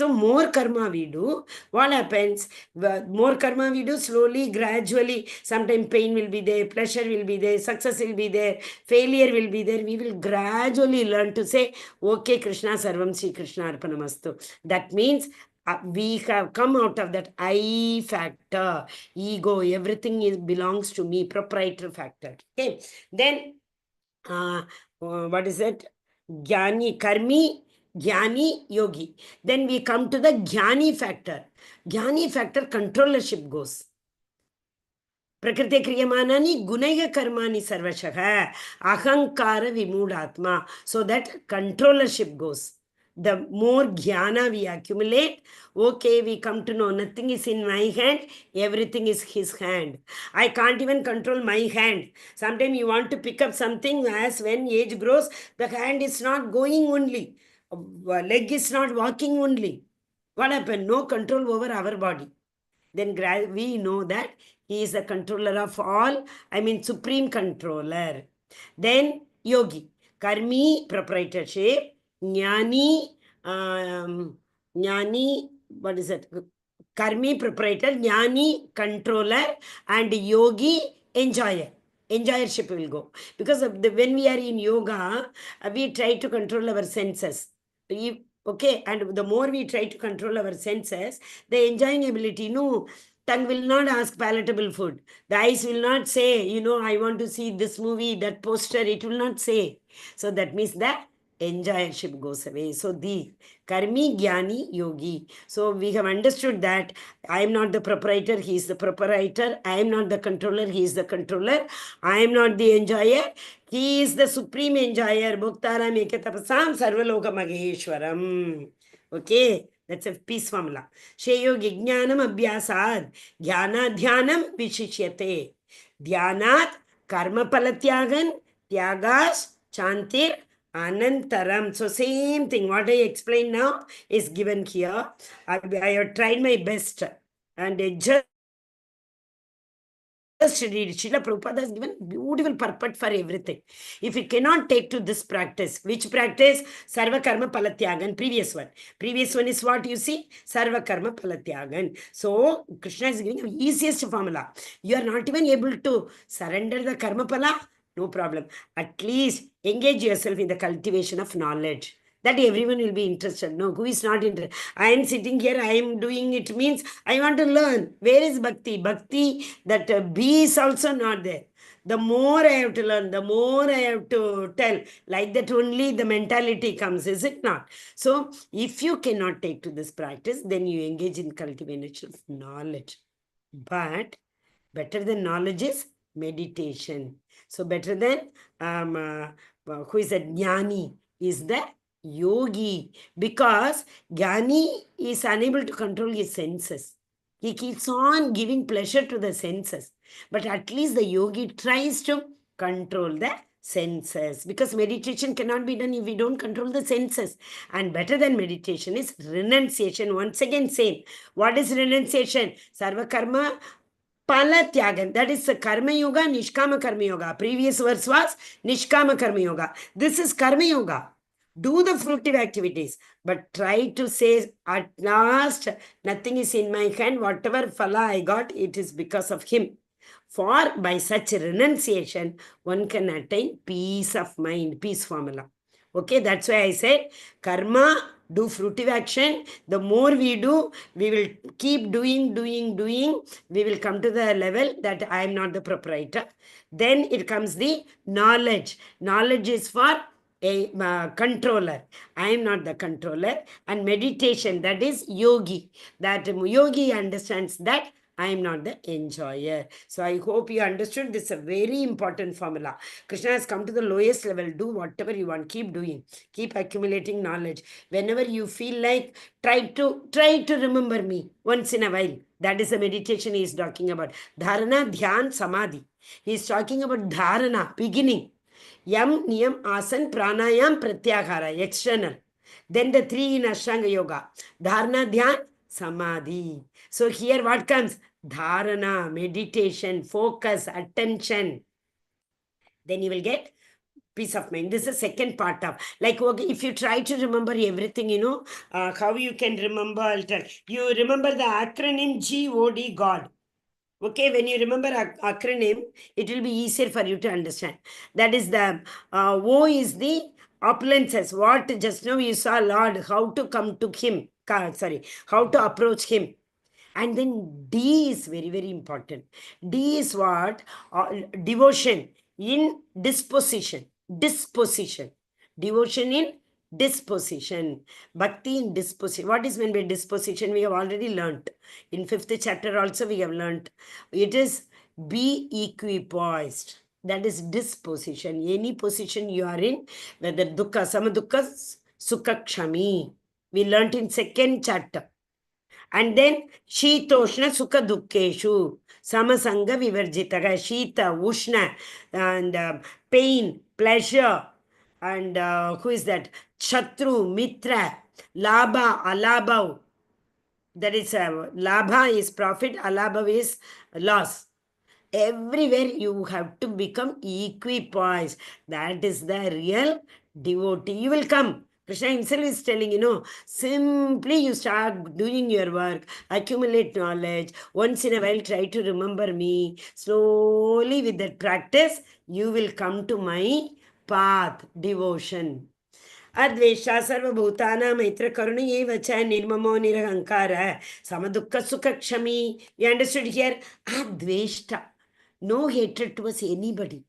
more karma we do. What happens? More karma we do, slowly, gradually. Sometimes pain will be there, pleasure will be there, success will be there, failure will be there. We will gradually learn to say, okay, Krishna Sarvam Sri Krishna Arpanamastu. That means we have come out of that I factor, ego, everything belongs to me, proprietor factor. Okay. Then, what is it? Jnani, Karmi, Jnani, Yogi. Then we come to the Jnani factor. Jnani factor, controllership goes. Prakriti kriyamanani gunaiga karmani sarvashaha ahankara vimoodatma. So that controllership goes. The more jnana we accumulate, okay, we come to know nothing is in my hand, everything is his hand. I can't even control my hand. Sometimes you want to pick up something, as when age grows, the hand is not going only. Leg is not walking only. What happened? No control over our body. Then we know that he is the controller of all, supreme controller. Then yogi, karmi, proprietorship, jnani, what is it? Karmi, proprietor, jnani, controller, and yogi, enjoyer. Enjoyership will go. Because when we are in yoga, we try to control our senses. Okay, and the more we try to control our senses, the enjoying ability, no, tongue will not ask palatable food. The eyes will not say, I want to see this movie, that poster, it will not say. So that means that enjoyership goes away. So the karmi, jnani, yogi. So we have understood that I am not the proprietor, he is the proprietor. I am not the controller, he is the controller. I am not the enjoyer, he is the supreme enjoyer. Bhoktaram ekatapasam sarvaloka mageshwaram. Okay, that's a peace formula. Sheyo jnanam abhyasad jnana dhyanam vishishyate. Dhyanat karma palatyagan tyagas chantir anantaram. So same thing, what I explained now is given here. I have tried my best and just Srila Prabhupada has given beautiful purport for everything. If you cannot take to this practice, which practice? Sarva Karma Palatyagan, previous one. Previous one is what you see? Sarva Karma Palatyagan. So, Krishna is giving the easiest formula. You are not even able to surrender the Karma Pala, no problem. At least engage yourself in the cultivation of knowledge. That everyone will be interested. No, who is not interested? I am sitting here, I am doing it, means I want to learn. Where is Bhakti? Bhakti, that B is also not there. The more I have to learn, the more I have to tell. Like that only the mentality comes, is it not? So, if you cannot take to this practice, then you engage in cultivation of knowledge. But better than knowledge is meditation. So, better than who is a jnani is the yogi, because Jnani is unable to control his senses. He keeps on giving pleasure to the senses. But at least the yogi tries to control the senses, because meditation cannot be done if we don't control the senses. And better than meditation is renunciation. Once again, same. What is renunciation? Sarva karma pala tyagan. That is karma yoga, nishkama karma yoga. Previous verse was nishkama karma yoga. This is karma yoga. Do the fruitive activities, but try to say at last, nothing is in my hand. Whatever phala I got, it is because of him. For by such renunciation, one can attain peace of mind, peace formula. Okay, that's why I said karma, do fruitive action. The more we do, we will keep doing. We will come to the level that I am not the proprietor. Then it comes the knowledge. Knowledge is for a controller. I am not the controller. And meditation, that is yogi. That yogi understands that I am not the enjoyer. So I hope you understood. This is a very important formula. Krishna has come to the lowest level. Do whatever you want. Keep doing. Keep accumulating knowledge. Whenever you feel like, try to remember me once in a while. That is the meditation he is talking about. Dharana, Dhyan, Samadhi. He is talking about dharana, beginning. Yam, Niyam, Asan, Pranayam, Pratyahara, external. Then the three in Ashtanga Yoga. Dharana, Dhyan, Samadhi. So here what comes? Dharana, meditation, focus, attention. Then you will get peace of mind. This is the second part of, like, okay, if you try to remember everything, how you can remember, you remember the acronym GOD, God. Okay, when you remember acronym, it will be easier for you to understand. That is the, O is the opulences. What just now you saw Lord, how to come to him. How to approach him. And then D is very, very important. D is what? Devotion in disposition. Disposition. Devotion in disposition. Bhakti in disposition. What is meant by disposition? We have already learnt. In 5th chapter also we have learnt. It is be equipoised. That is disposition. Any position you are in, whether dukkha, samadukha, sukha, kshami. We learnt in 2nd chapter. And then Shitoshna Sukha Dukkeshu Samasanga Vivarjitaga. Shita, Ushna, and pain, pleasure, and who is that? Chatru, Mitra, Labha, Alabha. That is, Labha is profit, Alabha is loss. Everywhere you have to become equipoised. That is the real devotee. You will come. Krishna himself is telling, simply you start doing your work, accumulate knowledge. Once in a while, try to remember me. Slowly, with that practice, you will come to my path, devotion. Advesha sarvabhutana maitra karuna evacha nirmamo nirahankara samadukka sukha kshami. You understood here? Adveshta. No hatred towards anybody.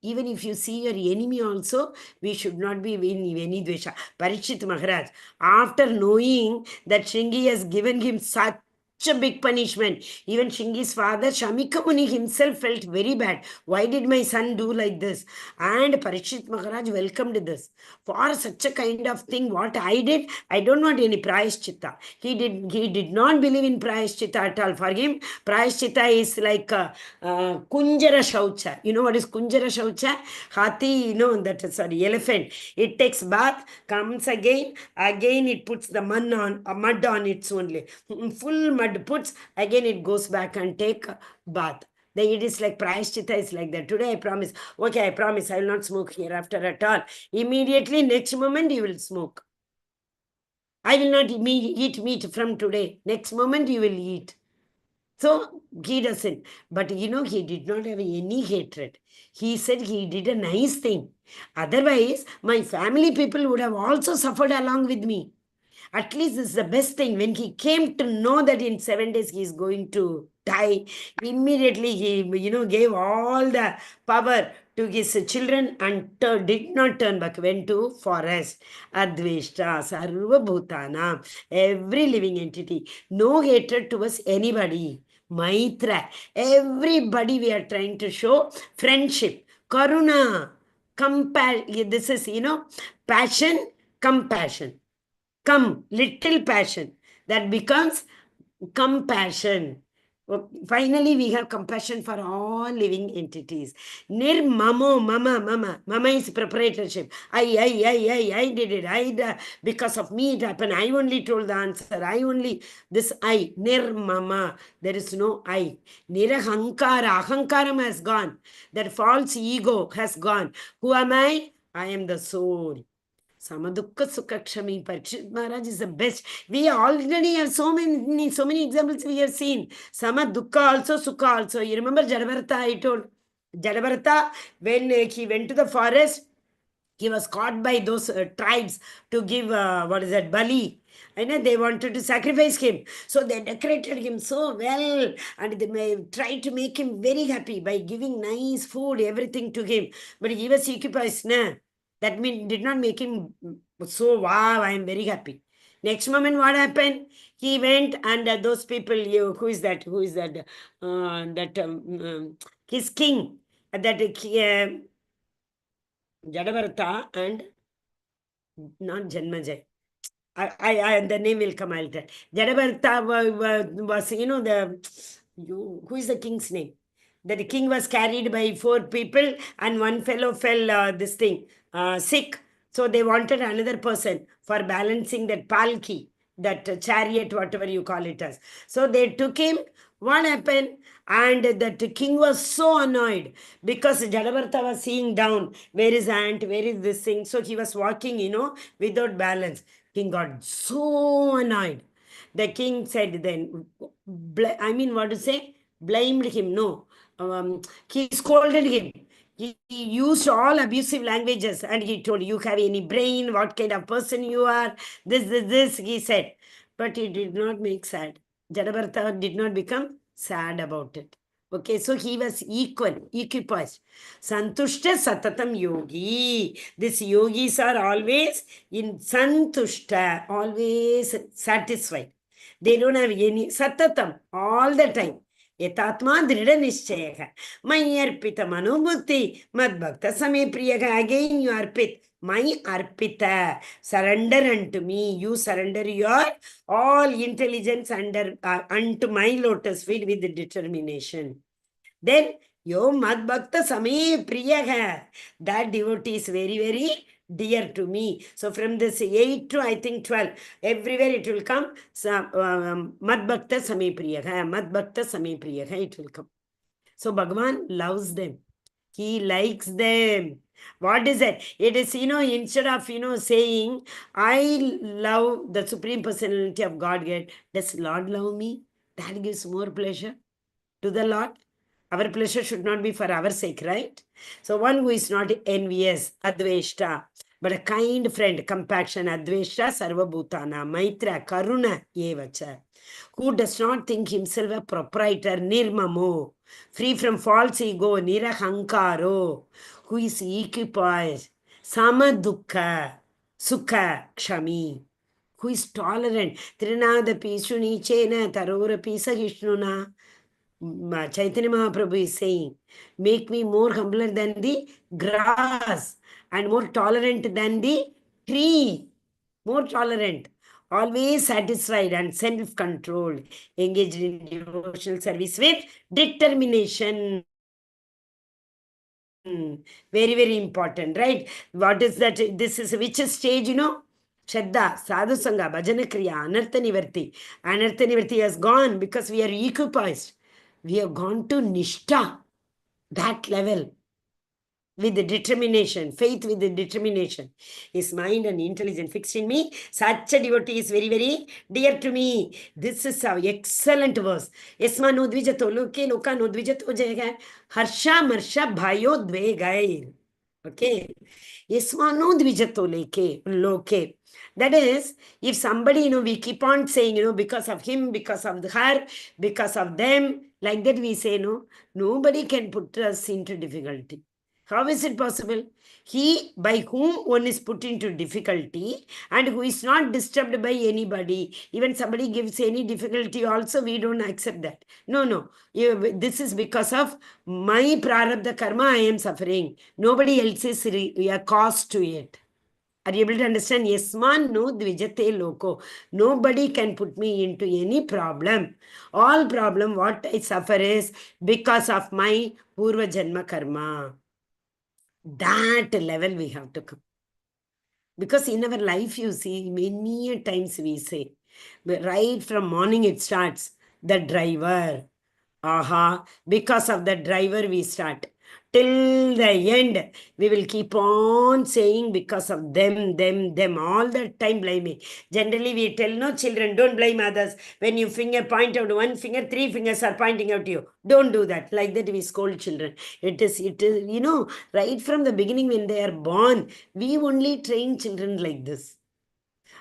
Even if you see your enemy also, we should not be in any dvesha. Parikshit Maharaj, after knowing that Shringi has given him such a big punishment, even Shringi's father, Shamika Muni himself felt very bad. Why did my son do like this? And Parikshit Maharaj welcomed this. For such a kind of thing, what I did, I don't want any prayashchitta. He did not believe in prayashchitta at all. For him, prayashchitta is like Kunjara Shaucha. You know what is Kunjara Shaucha? Hathi, elephant. It takes bath, comes again it puts the mud on its only. Full mud puts, again it goes back and take bath. Then it is like prayashchitta is like that. Today I promise. Okay, I promise I will not smoke hereafter at all. Immediately next moment you will smoke. I will not eat meat from today. Next moment you will eat. So he doesn't. But he did not have any hatred. He said he did a nice thing. Otherwise, my family people would have also suffered along with me. At least this is the best thing. When he came to know that in 7 days he is going to die, immediately he, gave all the power to his children and did not turn back, went to forest. Adveshta, Sarva Bhutana, every living entity. No hatred towards anybody. Maitra, everybody we are trying to show friendship. Karuna, this is, passion, compassion. Little passion, that becomes compassion. Finally, we have compassion for all living entities. Nirmamo, mama. Mama is proprietorship. I did it. Because of me it happened. I only told the answer. This I. Nirmama. There is no I. Nirahankara. Ahankaram has gone. That false ego has gone. Who am I? I am the soul. Samadukka Sukakshami. Parikshit Maharaj is the best. We already have so many examples we have seen. Samadukka also, Sukha also. You remember Jadavarta, I told. Jadavarta, when he went to the forest, he was caught by those tribes to give, Bali. And they wanted to sacrifice him. So they decorated him so well. And they tried to make him very happy by giving nice food, everything to him. But he was occupied. That did not make him so, wow, I am very happy. Next moment, what happened? He went and those people, who is that? His king, Jadavarta and not Janmajay. The name will come, I'll tell. Jadavarta was, who is the king's name? That the king was carried by 4 people and one fellow fell, sick. So they wanted another person for balancing that palki, that chariot, whatever you call it as. So they took him. What happened? And that king was so annoyed because Jadavarta was seeing down. Where is ant? Where is this thing? So he was walking, without balance. King got so annoyed. The king said then, what to say? Blamed him. No. He scolded him. He used all abusive languages and he told, you have any brain? What kind of person you are? This, he said. But he did not make sad. Jadavarta did not become sad about it. Okay, so he was equipoised. Santushta Satatam Yogi. These yogis are always in Santushta, always satisfied. They don't have any Satatam all the time. Yatatma Drida Nishchaya. Mayarpita Manubhuti Madbhakta Same Priyaga. Again you arpit. My arpita. Surrender unto me. You surrender your all intelligence unto my lotus feet with determination. Then Yo Madbhakta Same Priyaga. That devotee is very, very dear to me. So from this 8 to I think 12, everywhere it will come. Madbhakta Same Priyaga. Madbhakta Same Priyaga. It will come. So Bhagavan loves them. He likes them. What is it? It is, instead of, saying, I love the Supreme Personality of Godhead, does Lord love me? That gives more pleasure to the Lord. Our pleasure should not be for our sake, right? So one who is not envious, adveshta, but a kind friend, compassion, adveshta, sarvabhutana, maitra, karuna, evacha, who does not think himself a proprietor, nirmamo, free from false ego, nirahankaro, who is equipoised, samadukha, sukha, kshami, who is tolerant, trinadapi shunichena, tarorapi sahishnuna. Chaitanya Mahaprabhu is saying, make me more humbler than the grass and more tolerant than the tree. More tolerant, always satisfied and self-controlled, engaged in devotional service with determination. Very, very important, right? What is that? This is which stage, Shraddha, Sadhu Sangha, Bhajana Kriya, Anartha Nivarti. Anartha Nivarti has gone because we are equipoised. We have gone to Nishtha, that level, with the determination, faith with the determination. His mind and intelligence fixed in me. Such a devotee is very, very dear to me. This is an excellent verse. Yasma no dvijato loke loka no dvijato jayega. Harsha marsha bhayo dvegair. Okay. Yasma no dvijato loke. That is, if somebody, we keep on saying, because of him, because of her, because of them, like that we say, nobody can put us into difficulty. How is it possible? He by whom one is put into difficulty and who is not disturbed by anybody. Even somebody gives any difficulty also, we don't accept that. No. This is because of my prarabdha karma I am suffering. Nobody else is a cause to it. Are you able to understand? Yasman no dvijate loko. Nobody can put me into any problem. All problem, what I suffer is because of my Purva Janma karma. That level we have to come. Because in our life, you see, many times we say, right from morning it starts, the driver. Aha, because of the driver we start. Till the end, we will keep on saying because of them, all the time blaming. Generally, we tell no children, don't blame others. When you finger point out one finger, three fingers are pointing out to you. Don't do that. Like that, we scold children. It is, right from the beginning when they are born, we only train children like this.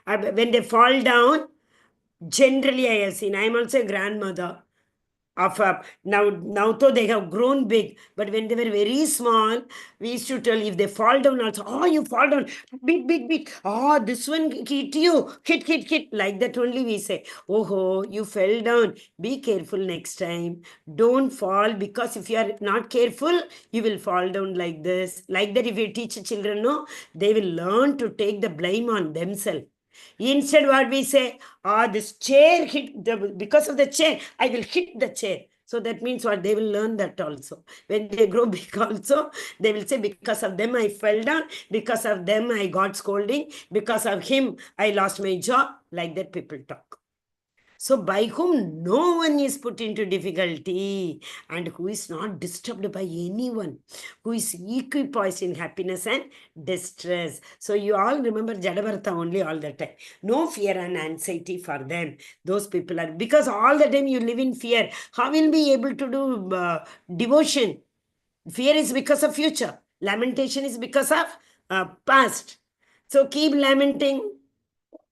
When they fall down, generally I have seen, I am also a grandmother of now though they have grown big, but when they were very small, we used to tell if they fall down also, oh, you fall down, big, oh, this one hit you, hit, like that only we say, oh, you fell down, be careful next time, don't fall, because if you are not careful, you will fall down like this, like that. If you teach children, no, they will learn to take the blame on themselves. Instead, what we say, this chair hit because of the chair, I will hit the chair. So that means what? They will learn that also. When they grow big also, they will say, because of them I fell down, because of them I got scolding, because of him I lost my job. Like that people talk. So by whom no one is put into difficulty, and who is not disturbed by anyone, who is equipoised in happiness and distress. So you all remember Jadavartha only all the time. No fear and anxiety for them. Those people are, because all the time you live in fear. How will be able to do devotion? Fear is because of future. Lamentation is because of past. So keep lamenting,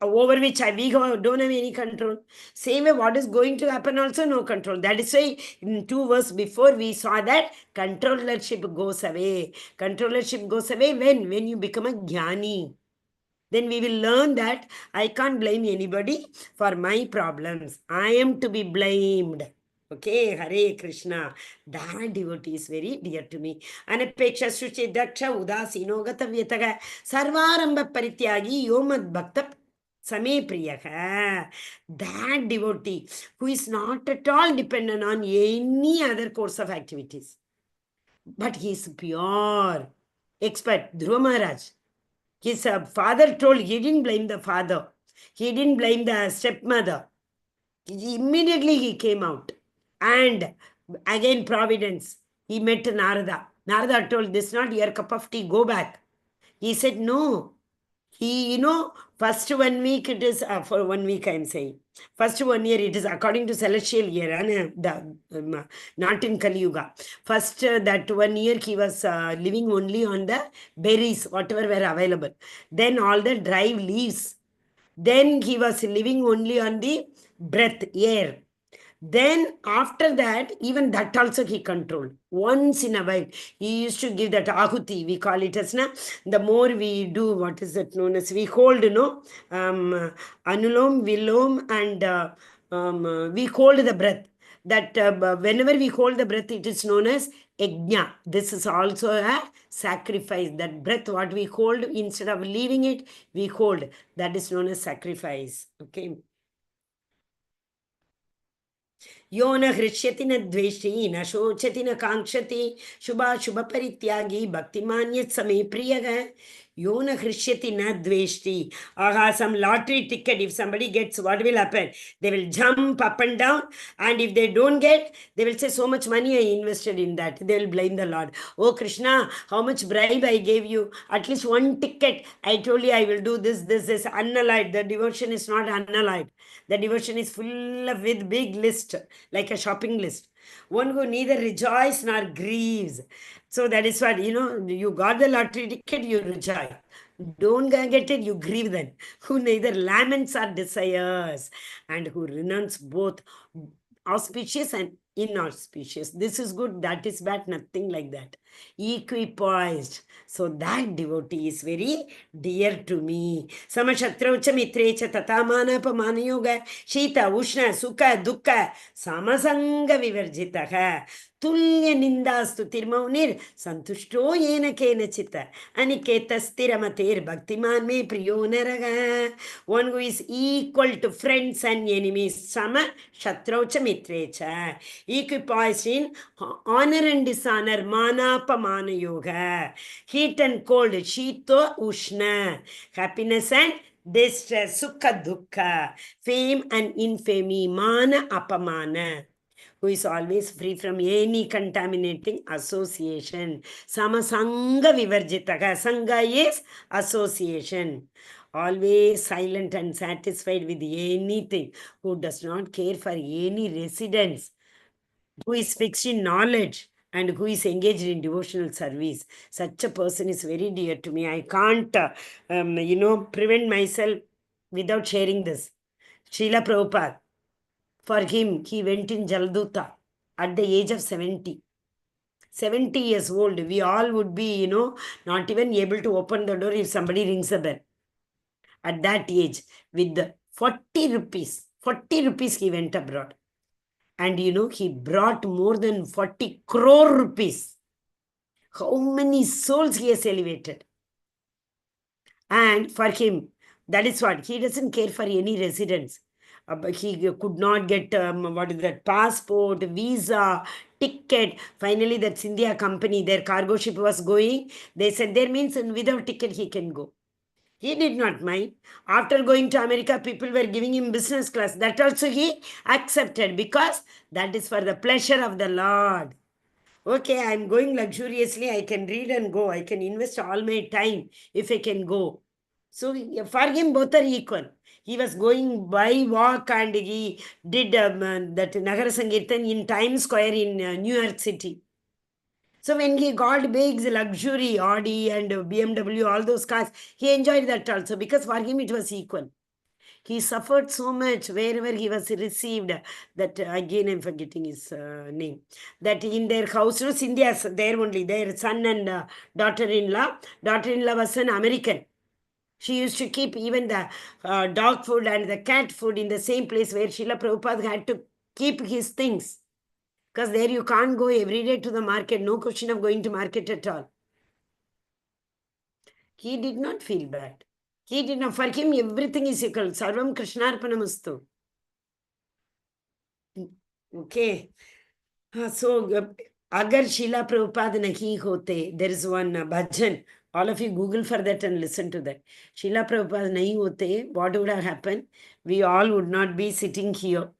over which we don't have any control. Same way, what is going to happen also, no control. That is why in 2 verses before we saw that controllership goes away. Controllership goes away when you become a jnani. Then we will learn that I can't blame anybody for my problems. I am to be blamed. Okay, Hare Krishna. That devotee is very dear to me. Anapeksha Shuchi Daksha Udasino Gatavyataga Sarvaramba Parityagi Yomad Bhakta Same Priyaha. That devotee who is not at all dependent on any other course of activities. But he is pure. Expert, Dhruva Maharaj. His father told, he didn't blame the father. He didn't blame the stepmother. Immediately he came out. And again, Providence, he met Narada. Narada told, this is not your cup of tea, go back. He said, no. He, first 1 week it is, for 1 week I'm saying. First 1 year it is according to celestial year, not in Kali Yuga. First that 1 year he was living only on the berries, whatever were available. Then all the dry leaves. Then he was living only on the breath, air. Then after that, even that also he controlled. Once in a while, he used to give that ahuti. We call it as na. The more we do, what is that known as? We hold, anulom, vilom, and we hold the breath. That whenever we hold the breath, it is known as yajna. This is also a sacrifice. That breath, what we hold, instead of leaving it, we hold. That is known as sacrifice. Okay. यो न हृष्यति न द्वेष्टि न शोचति न कांक्षति शुभाशुभ परित्यागी भक्तिमान यत् समे प्रियः यो न हृष्यति न द्वेष्टि. Some lottery ticket, if somebody gets, what will happen? They will jump up and down, and if they don't get, they will say, so much money I invested in that. They will blame the Lord. Oh Krishna, how much bribe I gave you? At least one ticket. I told you I will do this. Unallied. The devotion is not unallied. The devotion is full of with big list, like a shopping list. One who neither rejoices nor grieves. So that is what, you got the lottery ticket, you rejoice. Don't get it, you grieve then. Who neither laments or desires, and who renounce both auspicious and inauspicious. This is good, that is bad, nothing like that. equipoised. So that devotee is very dear to me. Samashatraucha mitrecha tatamana yoga shita ushna sukha dukkha samasanga vivarjitaha tulya nindastu tirmaunir santushto yena kenachita aniketastiraamater bhaktiman me priyo naraga. One who is equal to friends and enemies. Sama shatraucha mitrecha. Equipoised in honor and dishonor. Manapamana yoga. Heat and cold. Shito ushna. Happiness and distress. Sukha dukkha. Fame and infamy. Mana apamana. Who is always free from any contaminating association. Samasanga vivarjitaka. Sangha is association. Always silent and satisfied with anything, who does not care for any residence, who is fixed in knowledge, and who is engaged in devotional service. Such a person is very dear to me. I can't, prevent myself without sharing this. Srila Prabhupada, for him, he went in Jalduta at the age of 70. 70 years old. We all would be, not even able to open the door if somebody rings a bell. At that age, with 40 rupees, 40 rupees he went abroad. And he brought more than 40 crore rupees. How many souls he has elevated. And for him, that is what, he doesn't care for any residence. He could not get, passport, visa, ticket. Finally, that's India company, their cargo ship was going. They said, there means without ticket he can go. He did not mind. After going to America, people were giving him business class. That also he accepted, because that is for the pleasure of the Lord. Okay, I'm going luxuriously. I can read and go. I can invest all my time if I can go. So for him, both are equal. He was going by walk and he did that Nagara Sankirtan in Times Square in New York City. So when he got big luxury, Audi and BMW, all those cars, he enjoyed that also, because for him it was equal. He suffered so much wherever he was received, that again I'm forgetting his name, that in their house, Scindia's there only, their son and daughter-in-law. Daughter-in-law was an American. She used to keep even the dog food and the cat food in the same place where Srila Prabhupada had to keep his things. Because there you can't go every day to the market. No question of going to market at all. He did not feel bad. He did not. For him, everything is equal. Sarvam Krishnarpanamastu. Okay. So, agar Srila Prabhupada nahi hote, there is one bhajan. All of you Google for that and listen to that. Srila Prabhupada nahi hote, what would have happened? We all would not be sitting here.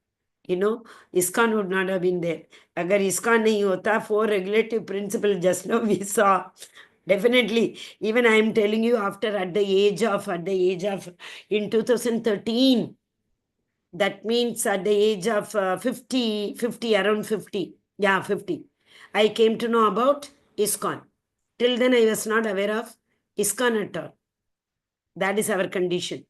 ISKCON would not have been there. Agar ISKCON nahi hota, 4 regulative principles just now we saw. Definitely. Even I am telling you, after at the age of in 2013, that means at the age of 50, around 50. Yeah, 50. I came to know about ISKCON. Till then, I was not aware of ISKCON at all. That is our condition.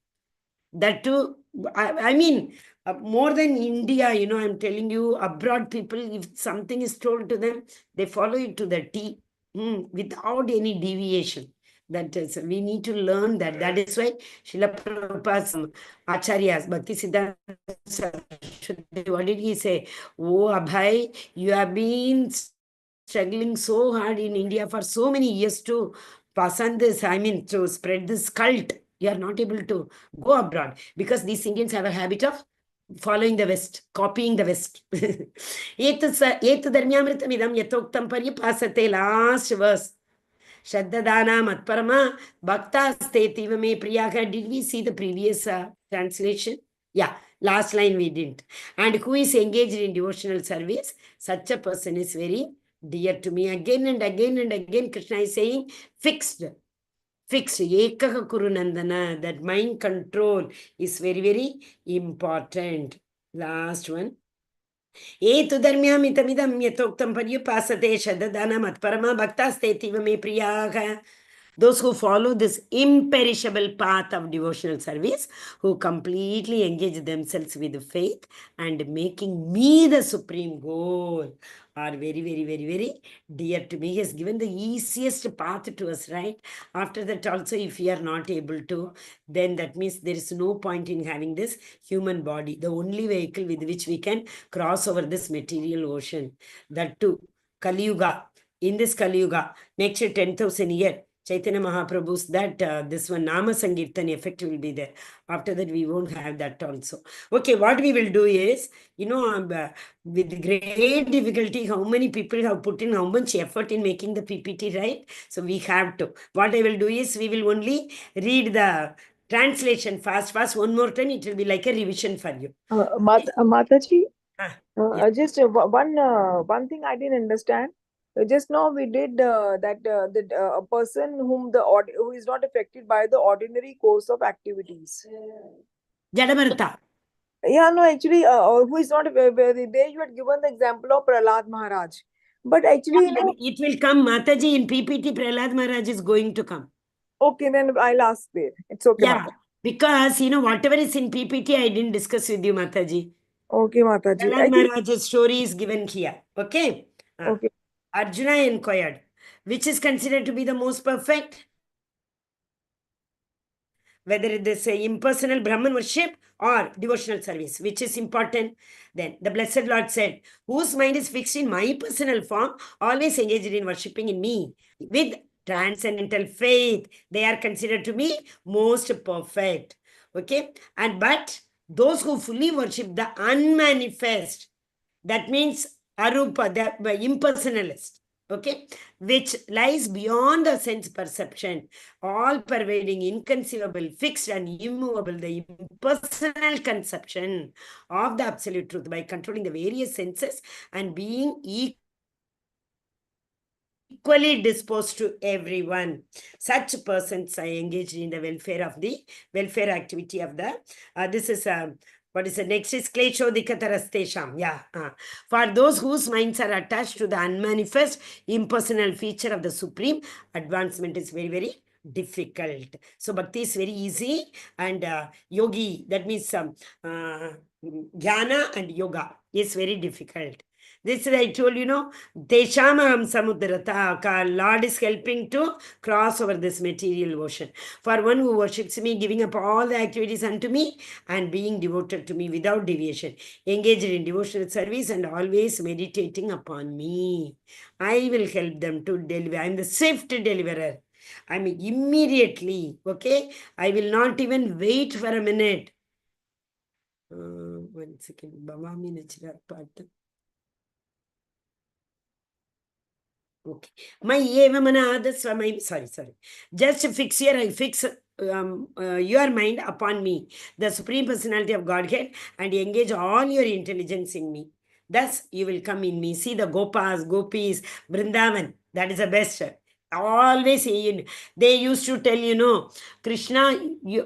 That too, I mean, more than India, I'm telling you, abroad people, if something is told to them, they follow it to the T, without any deviation. That is, we need to learn that. That is why Srila Prabhupada's Acharyas, Bhakti Siddhanta Saraswati, what did he say? Oh, Abhay, you have been struggling so hard in India for so many years to pass on this, to spread this cult. You are not able to go abroad, because these Indians have a habit of following the West, copying the West. Etu dharmyamritam idam yatoktam paripasate, last verse. Shraddadana matparama bhakta stetiva me priyaga. Did we see the previous translation? Yeah, last line we didn't. And who is engaged in devotional service, such a person is very dear to me. Again and again and again, Krishna is saying, fixed. Ekaka Kurunandana, that mind control is very, very important. Last one. Etu dharmyamitamidam yatoktam paryupasate shadadana matparama bhaktastetiva me priyaga. Those who follow this imperishable path of devotional service, who completely engage themselves with faith and making me the supreme goal. are very, very, very, very dear to me. He has given the easiest path to us, right? After that, also, if we are not able to, then that means there is no point in having this human body, the only vehicle with which we can cross over this material ocean. That too, Kali Yuga. In this Kali Yuga, next 10,000 years, Chaitanya Mahaprabhu's that this one Nama Sankirtan effect will be there. After that, we won't have that also. Okay, what we will do is, with great difficulty, how many people have put in how much effort in making the PPT, right? So we have to. What I will do is, we will only read the translation fast. One more time, it will be like a revision for you. Mataji, Yes. just one thing I didn't understand. Just now we did that a person who is not affected by the ordinary course of activities. Jadamartha. Yeah, no, actually, who is not there? You had given the example of Prahlad Maharaj, but actually, It will come, Mataji, in PPT, Prahlad Maharaj is going to come. Okay, then I'll ask there. It's okay, Yeah, Mataji. because, whatever is in PPT, I didn't discuss with you, Mataji. Okay, Mataji. Prahlad Maharaj's story is given here. Okay? Okay. Arjuna inquired, which is considered to be the most perfect? Whether it is a impersonal Brahman worship or devotional service, which is important. Then the Blessed Lord said, whose mind is fixed in my personal form, always engaged in worshipping in me, with transcendental faith, they are considered to be most perfect. Okay? But those who fully worship the unmanifest, that means Arupa, the impersonalist, okay, which lies beyond the sense perception, all pervading, inconceivable, fixed, and immovable, the impersonal conception of the absolute truth by controlling the various senses and being equally disposed to everyone. Such persons are engaged in the welfare activity of the, this is what is the next is kleshodikatarastesham. Yeah. For those whose minds are attached to the unmanifest impersonal feature of the Supreme, advancement is very, very difficult. So bhakti is very easy, and yogi, that means jnana and yoga is very difficult. This I told Deshamaham Samudrata. Lord is helping to cross over this material ocean. For one who worships me, giving up all the activities unto me and being devoted to me without deviation, engaged in devotional service and always meditating upon me, I will help them to deliver. I am the swift deliverer. I mean, immediately, okay? I will not even wait for a minute. 1 second. Bhavami Nachara part. Okay. My eva manadasva, sorry. Just fix your mind upon me, the Supreme Personality of Godhead, and engage all your intelligence in me. Thus, you will come in me. See the Gopis, Vrindavan. That is the best. Always, they used to tell, Krishna, we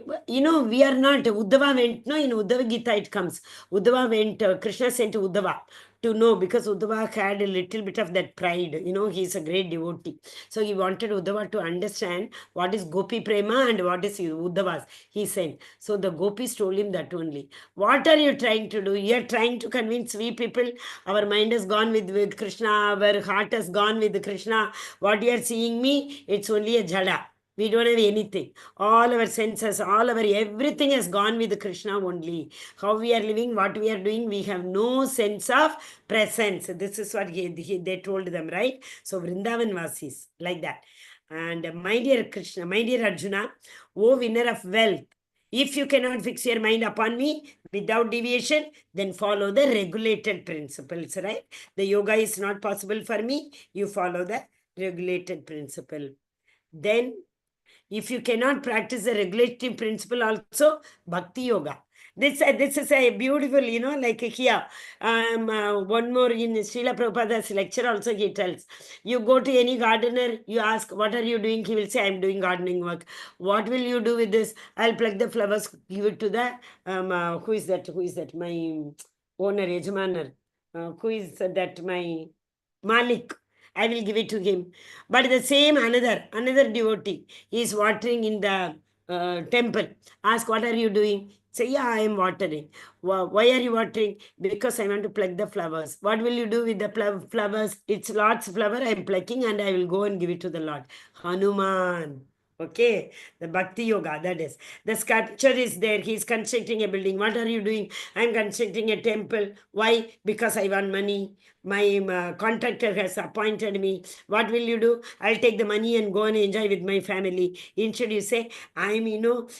are not, Uddhava went, no, in Uddhava Gita it comes. Uddhava went, Krishna sent Uddhava to know, because Uddhava had a little bit of that pride. He's a great devotee. So he wanted Uddhava to understand what is Gopi Prema and what is Uddhava's. He said. So the Gopis told him that only. What are you trying to do? You are trying to convince we people. Our mind has gone with Krishna. Our heart has gone with Krishna. What you are seeing me, it's only a jada. We don't have anything. All our senses, everything has gone with Krishna only. How we are living, what we are doing, we have no sense of presence. This is what they told them, right? So Vrindavan Vasis, like that. And my dear Krishna, my dear Arjuna, O winner of wealth, if you cannot fix your mind upon me without deviation, then follow the regulated principles, right? The yoga is not possible for me. You follow the regulated principle. Then, if you cannot practice the regulative principle also, bhakti yoga. This is a beautiful, like here. One more in Srila Prabhupada's lecture also he tells. You go to any gardener, you ask, what are you doing? He will say, I'm doing gardening work. What will you do with this? I'll pluck the flowers, give it to the, who is that? My owner, Yajmanar. Who is that? My Malik. I will give it to him. But the same another devotee is watering in the temple. Ask, what are you doing? Say, yeah, I am watering. Why are you watering? Because I want to pluck the flowers. What will you do with the flowers? It's Lord's flower I am plucking and I will go and give it to the Lord. Hanuman. Okay, the Bhakti Yoga, that is. The sculpture is there. He's constructing a building. What are you doing? I'm constructing a temple. Why? Because I want money. My contractor has appointed me. What will you do? I'll take the money and go and enjoy with my family. Instead, you say, I'm,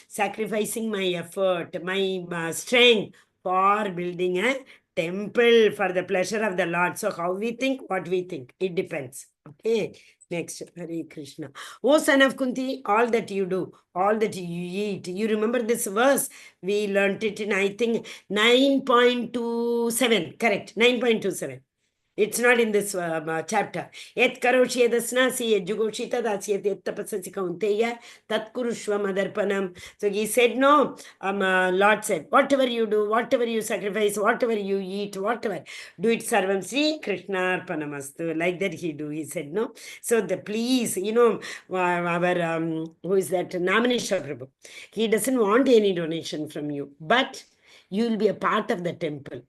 sacrificing my effort, my strength for building a temple for the pleasure of the Lord. So, how we think, what we think, it depends. Okay, next, Hare Krishna. O son of Kunti, all that you do, all that you eat. You remember this verse? We learnt it in, I think, 9.27. Correct, 9.27. It's not in this chapter. Yet karoshi edasnasi yedjugoshita dasyat yet tapasasi kaunteya tat kurushva madarpanam. So he said, no, Lord said, whatever you do, whatever you sacrifice, whatever you eat, whatever, do it sarvam Sri Krishna arpanamastu. Like that he do. He said, no. So please, our, who is that? Naminesha Prabhu. He doesn't want any donation from you, but you will be a part of the temple.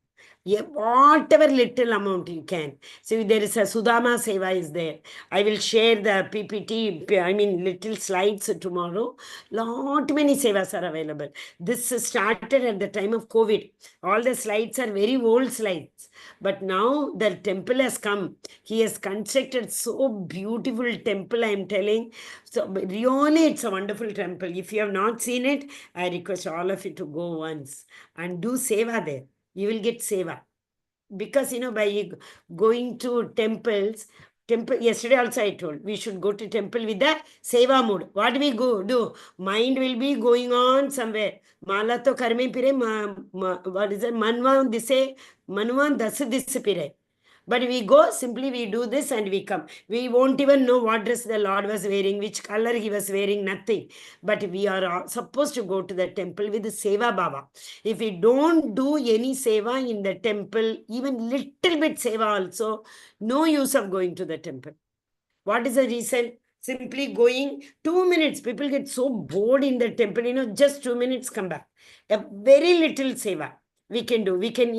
Yeah, whatever little amount you can. So there is a Sudama Seva is there. I will share the PPT, little slides tomorrow. Lot many Sevas are available. This started at the time of COVID. All the slides are very old slides. But now the temple has come. He has constructed so beautiful temple, I am telling. So really, it's a wonderful temple. If you have not seen it, I request all of you to go once and do Seva there. You will get seva. Because, by going to temple, yesterday also I told, we should go to temple with the seva mood. What we do? Mind will be going on somewhere. Mala to karme pire, what is it? Manvan dise, manvan das dis pire. But we go, simply we do this and we come. We won't even know what dress the Lord was wearing, which color he was wearing, nothing. But we are supposed to go to the temple with the Seva Baba. If we don't do any Seva in the temple, even little bit Seva also, no use of going to the temple. What is the reason? Simply going 2 minutes. People get so bored in the temple, just 2 minutes, come back. A very little Seva we can do. We can,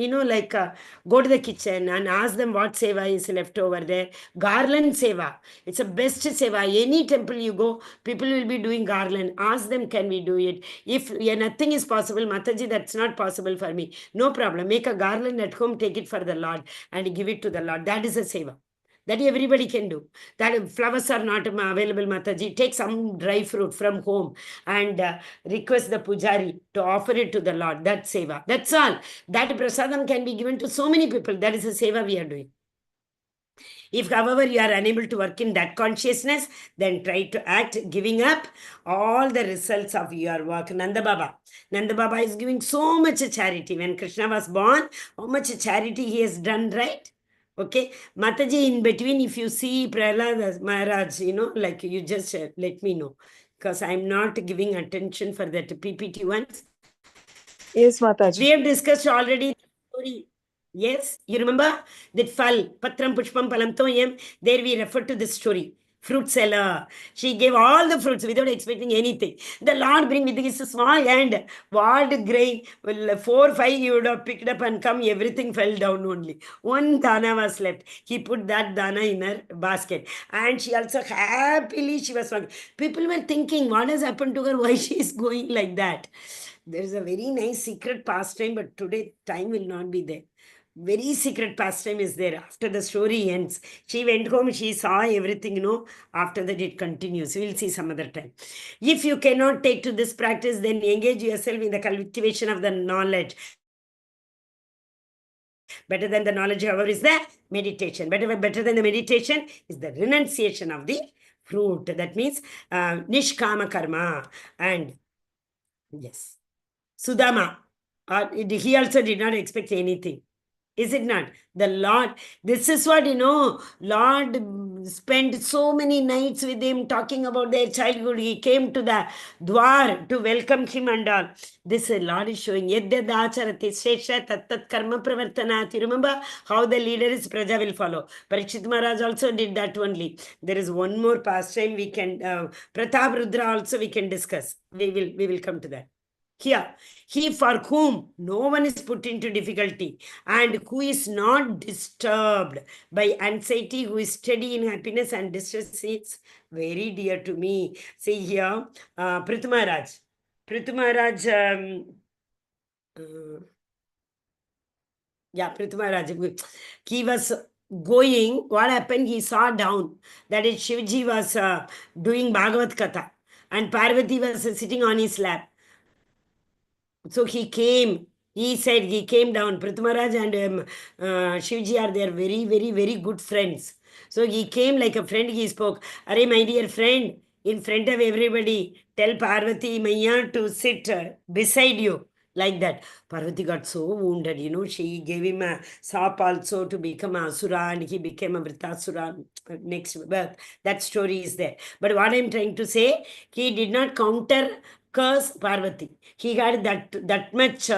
go to the kitchen and ask them what seva is left over there. Garland seva. It's a best seva. Any temple you go, people will be doing garland. Ask them, can we do it? If nothing is possible, Mataji, that's not possible for me. No problem. Make a garland at home, take it for the Lord and give it to the Lord. That is a seva. That everybody can do. That flowers are not available, Mataji. Take some dry fruit from home and request the pujari to offer it to the Lord. That's seva. That's all. That prasadam can be given to so many people. That is a seva we are doing. If, however, you are unable to work in that consciousness, then try to act, giving up all the results of your work. Nanda Baba. Nanda Baba is giving so much charity. When Krishna was born, how much charity he has done, right? Okay, Mataji, in between, if you see Prahlad Maharaj, like you just let me know, because I'm not giving attention for that PPT ones. Yes, Mataji. We have discussed already the story. Yes, you remember that Fal, Patram Pushpam Palam Toyam, there we refer to this story. Fruit seller. She gave all the fruits without expecting anything. The Lord bring with his small hand, wild grain, 4 or 5 you would have picked up and come, everything fell down only. One dana was left. He put that dana in her basket. And she also happily, she was walking. People were thinking, what has happened to her? Why she is going like that? There is a very nice secret pastime, but today time will not be there. Very secret pastime is there. After the story ends, she went home, she saw everything, after that it continues. We'll see some other time. If you cannot take to this practice, then engage yourself in the cultivation of the knowledge. Better than the knowledge, however, is the meditation. Better than the meditation is the renunciation of the fruit. That means nishkama karma. And yes, Sudama, he also did not expect anything. Is it not? The Lord, this is what, Lord spent so many nights with him talking about their childhood. He came to the Dwar to welcome him and all. This Lord is showing, Yadyadacharati Shesha Tattat Karma Pravartanat. You remember how the leader is, Praja will follow. Parikshit Maharaj also did that only. There is one more pastime we can, Pratap Rudra also we can discuss. We will come to that. Here, he for whom no one is put into difficulty and who is not disturbed by anxiety, who is steady in happiness and distress, is very dear to me. See here, Prithu Maharaj. Prithu Maharaj, Prithu Maharaj, he was going, what happened? He saw down that is Shivji was doing Bhagavad Katha and Parvati was sitting on his lap. So he came, he said, he came down. Prithmaraj and Shivji are their very, very, very good friends. So he came like a friend, he spoke, Are, my dear friend, in front of everybody, tell Parvati Maya to sit beside you. Like that. Parvati got so wounded, she gave him a sap also to become a Asura and he became a Vritasura next birth. That story is there. But what I'm trying to say, he did not counter curse Parvati. He had that much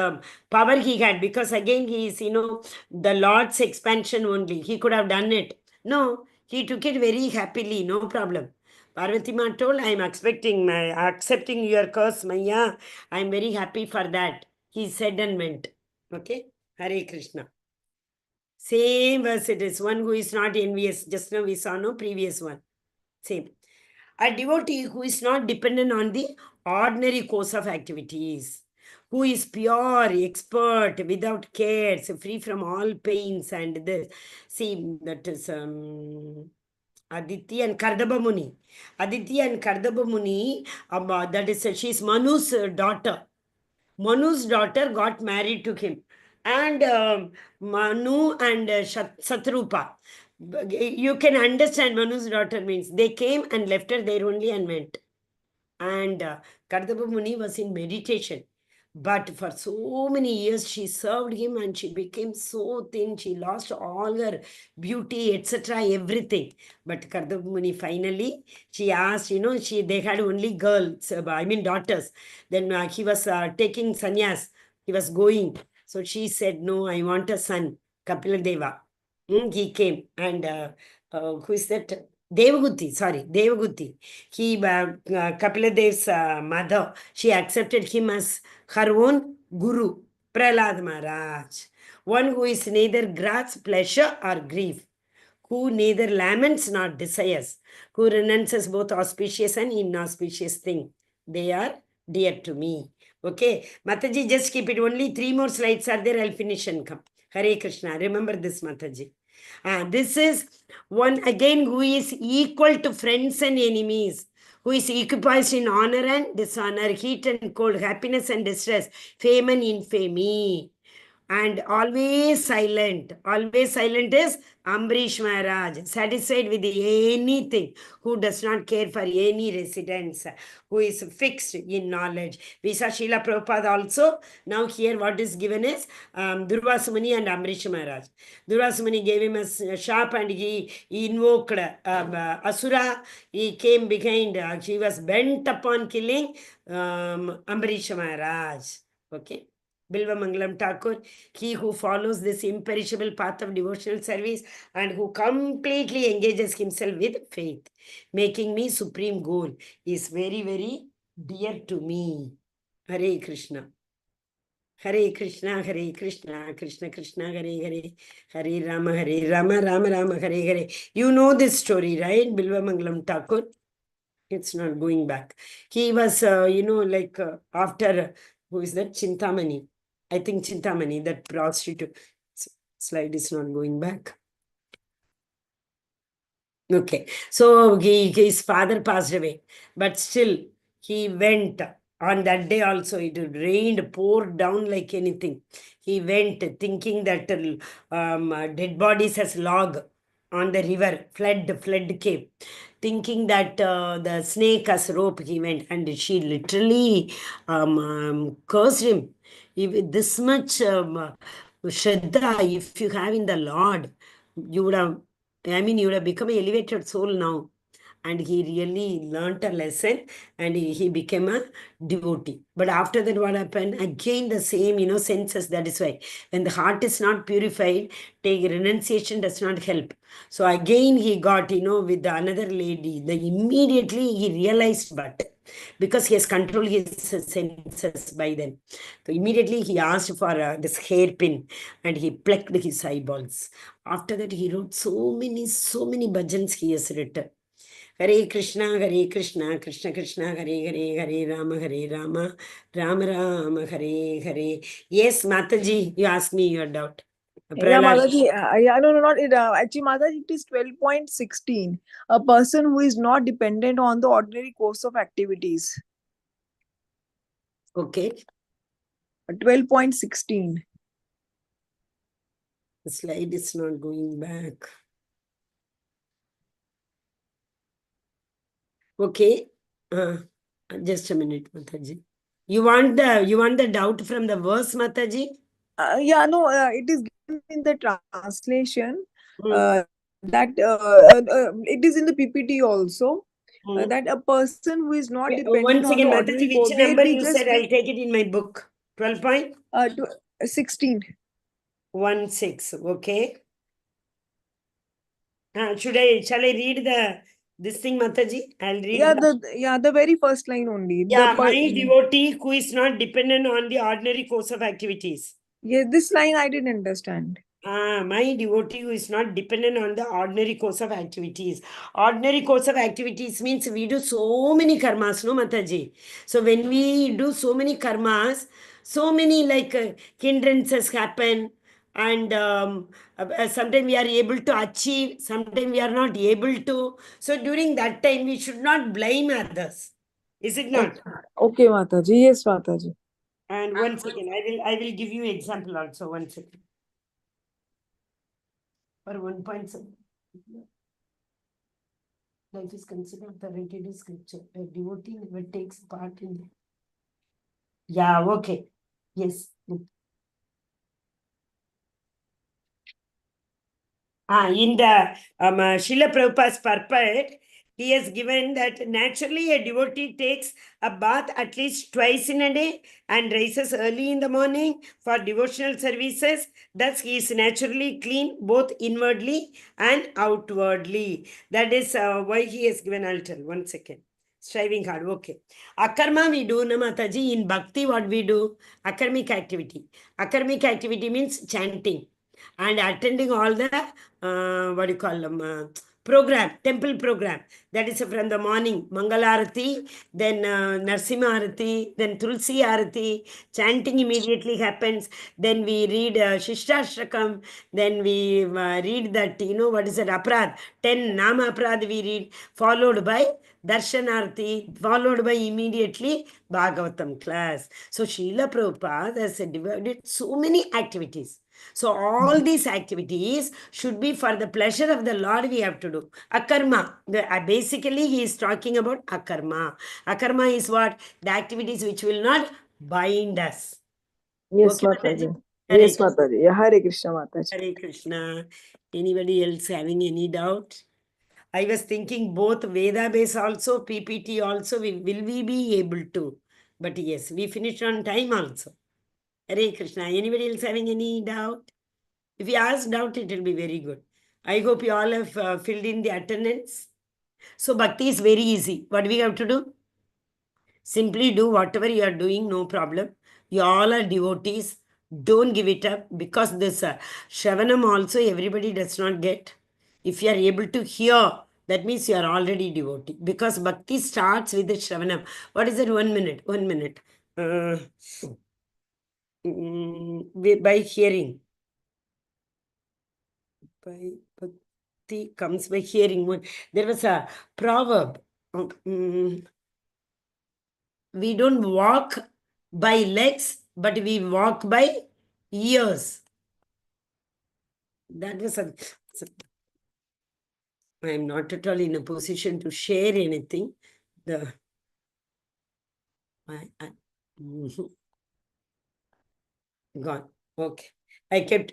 power he had because again he is, the Lord's expansion only. He could have done it. No, he took it very happily, no problem. Parvati Ma told, I am accepting your curse, Maya. I am very happy for that. He said and meant. Okay? Hare Krishna. Same verse it is. One who is not envious. Just now we saw no previous one. Same. A devotee who is not dependent on the ordinary course of activities, who is pure, expert, without cares, free from all pains and this. See, that is Aditi and Kardaba Muni. Aditi and Kardaba Muni, that is, she's Manu's daughter. Manu's daughter got married to him. And Manu and Satrupa. You can understand Manu's daughter means they came and left her there only and went. And Kardaba Muni was in meditation. But for so many years, she served him and she became so thin. She lost all her beauty, etc., everything. But Kardaba Muni finally, she asked, they had only girls, daughters. Then he was taking sannyas. He was going. So she said, no, I want a son, Kapila Deva. He came and who is that? Devaguti. He, Kapiladev's mother, she accepted him as her own guru, Prahlad Maharaj. One who is neither grasps pleasure or grief, who neither laments nor desires, who renounces both auspicious and inauspicious things. They are dear to me. Okay, Mataji, just keep it. Only 3 more slides are there. I'll finish and come. Hare Krishna. Remember this, Mataji. This is one again who is equal to friends and enemies, who is equipoised in honor and dishonor, heat and cold, happiness and distress, fame and infamy, and always silent. Always silent is Ambrish Maharaj, satisfied with anything, who does not care for any residence, who is fixed in knowledge. We saw Srila Prabhupada also. Now here what is given is Durvasa Muni and Ambrish Maharaj. Durvasa Muni gave him a sharp and he invoked Asura. He came behind, he was bent upon killing Ambrish Maharaj. Okay. Bilva Mangalam Thakur, he who follows this imperishable path of devotional service and who completely engages himself with faith, making me supreme goal, is very, very dear to me. Hare Krishna. Hare Krishna, Hare Krishna, Krishna Krishna, Hare Hare, Hare Rama, Rama Rama, Hare Hare. You know this story, right? Bilva Mangalam Thakur. It's not going back. He was, after, who is that? Chintamani. I think Chintamani, that prostitute. Slide is not going back. Okay. So his father passed away. But still, he went. On that day also, it rained, poured down like anything. He went thinking that dead bodies as log on the river, flood came. Thinking that the snake as rope, he went. And she literally cursed him. This much Shraddha, if you have in the Lord, you would have, you would have become an elevated soul now. And he really learnt a lesson and he became a devotee. But after that, what happened? Again, the same, senses. That is why when the heart is not purified, take renunciation does not help. So again, he got, with the another lady. Immediately he realized, but because he has controlled his senses by then. So immediately he asked for this hairpin and he plucked his eyeballs. After that, he wrote so many bhajans he has written. Hare Krishna, Krishna Krishna, Hare Rama, Rama Rama, Hare Hare. Yes, Mataji, you ask me your doubt. Yeah, Prahlad. Mataji, no, not it. Actually, Mataji, it is 12.16. A person who is not dependent on the ordinary course of activities. Okay. 12.16. The slide is not going back. Okay. Just a minute, Mataji. You want the doubt from the verse, Mataji? It is given in the translation that it is in the PPT also. That a person who is not dependent Once on the again, ordinary Mataji, which course. number We you just said? I'll take it in my book. 16. 12.16. Okay. Shall I read this thing, Mataji? I'll read The very first line only. my devotee who is not dependent on the ordinary course of activities. This line I didn't understand. My devotee who is not dependent on the ordinary course of activities. Ordinary course of activities means we do so many karmas, no, Mataji? So when we do so many karmas, so many hindrances happen, and sometimes we are able to achieve, sometimes we are not able to. So during that time, we should not blame others. Is it not? Okay, Mataji. Yes, Mataji. And one second, I will give you example also. 1 second. For 1.7. Life is considered the related scripture. A devotee never takes part in it. Yeah, okay. Yes. In the Srila Prabhupada's purport, he has given that naturally a devotee takes a bath at least twice in a day and rises early in the morning for devotional services. Thus, he is naturally clean both inwardly and outwardly. That is why he has given altar. 1 second. Striving hard. Okay. Akarma we do, Namataji. In Bhakti, what we do? Akarmic activity. Akarmic activity means chanting and attending all the what do you call them, program, temple program. That is from the morning Mangalarati, then Narsimha Arati, then Tulsi Arati. Chanting immediately happens. Then we read Shishtashtrakam. Then we read that, what is it, Aprad, 10 Nama Aprad we read, followed by Darshanarti, followed by immediately Bhagavatam class. So Srila Prabhupada has divided so many activities. So all these activities should be for the pleasure of the Lord we have to do. Akarma. Basically, he is talking about akarma. Akarma is what? The activities which will not bind us. Yes, Okay, Mataji. Hare Yes, Krishna. Mataji. Hare Krishna, Mataji. Hare Krishna. Anybody else having any doubt? I was thinking both Veda base also, PPT also, will we be able to? But yes, we finished on time also. Hare Krishna. Anybody else having any doubt? If you ask doubt, it will be very good. I hope you all have filled in the attendance. So bhakti is very easy. What do we have to do? Simply do whatever you are doing, no problem. You all are devotees. Don't give it up because this Shravanam also everybody does not get. If you are able to hear, that means you are already devotee. Because bhakti starts with the Shravanam. What is it? 1 minute. 1 minute. By hearing. By bhakti comes by hearing. There was a proverb. We don't walk by legs, but we walk by ears. That was I am not at all in a position to share anything. Gone. Okay. I kept,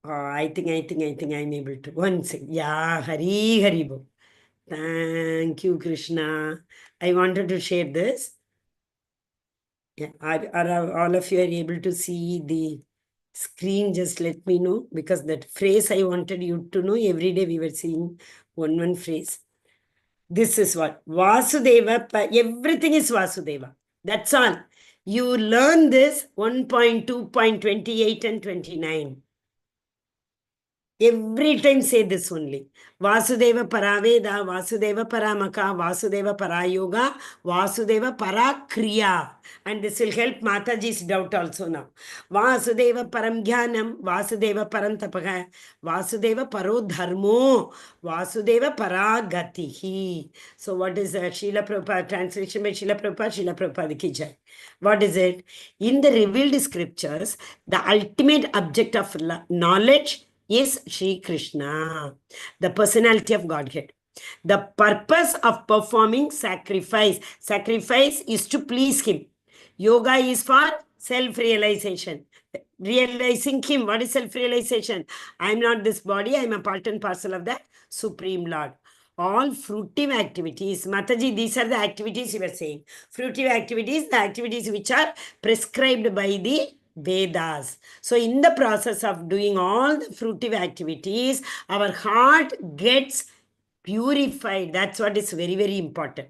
I think I'm able to. One second. Yeah, Hari Bo. Thank you, Krishna. I wanted to share this. Yeah, are all of you are able to see the screen? Just let me know, because that phrase I wanted you to know. Every day we were seeing one phrase. This is what Vasudeva, everything is Vasudeva. That's all. You learn this 1.2.28 and 29. Every time say this only. Vasudeva Paraveda, Vasudeva Paramaka, Vasudeva Parayoga, Vasudeva Parakriya. And this will help Mataji's doubt also now. Vasudeva Paramgyanam, Vasudeva Parantapaga, Vasudeva Parodharmo, Vasudeva Paragatihi. So what is that? Srila Prabhupada, translation by Srila Prabhupada ki jai. What is it? In the revealed scriptures, the ultimate object of knowledge is Sri Krishna, the personality of Godhead. The purpose of performing sacrifice. Sacrifice is to please Him. Yoga is for self-realization. Realizing Him. What is self-realization? I am not this body. I am a part and parcel of the Supreme Lord. All fruitive activities. Mataji, these are the activities you were saying. Fruitive activities, the activities which are prescribed by the Vedas. So in the process of doing all the fruitive activities, our heart gets purified. That's what is very, very important.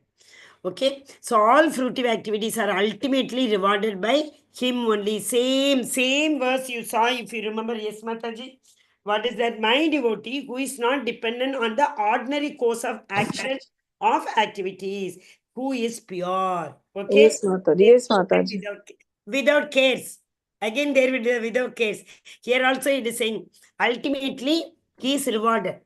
Okay. So all fruitive activities are ultimately rewarded by Him only. Same verse you saw, if you remember. Yes, Mataji. What is that? My devotee who is not dependent on the ordinary course of action of activities, who is pure. Okay. Yes, Mataji. Yes, Mataji. Without cares. Again, there will be without cares. Here also it is saying, ultimately, he is rewarded.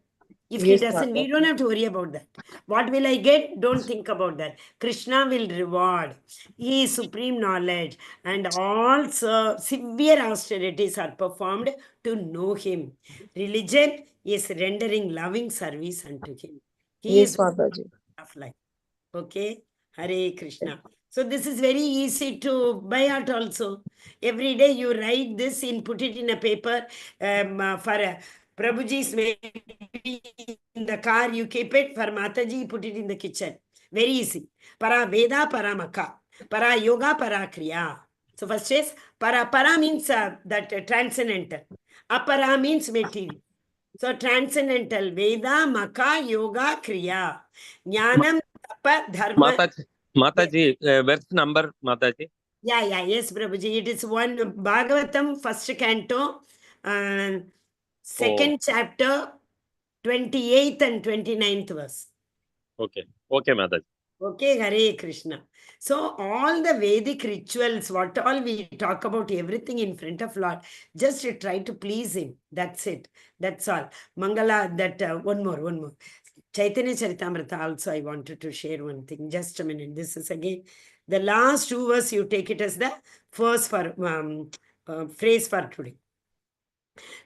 If he Yes, doesn't, we Mataji. don't have to worry about that. What will I get? Don't think about that. Krishna will reward. He is supreme knowledge. And all severe austerities are performed to know him. Religion is rendering loving service unto him. He Yes, is Mataji. of life. Okay. Hare Krishna. So this is very easy to buy out also. Every day you write this and put it in a paper. For Prabhuji's maybe in the car, you keep it. For Mataji, you put it in the kitchen. Very easy. Para Veda, para Maka. Para Yoga, para Kriya. So first is para means that transcendental. Apara means material. So transcendental, Veda, Maka, Yoga, Kriya. Jnanam, Tapa, Dharma. Mataji, verse number, Mataji. Yeah, yes, Prabhuji. It is one Bhagavatam, first canto, second chapter, 28th and 29th verse. Okay, Mataji. Okay, Hare Krishna. So all the Vedic rituals, what all we talk about, everything in front of Lord, just try to please him. That's it. That's all. Mangala, that one more. Chaitanya Charitamrita also I wanted to share one thing. Just a minute. This is again the last two verse. You take it as the first for phrase for today.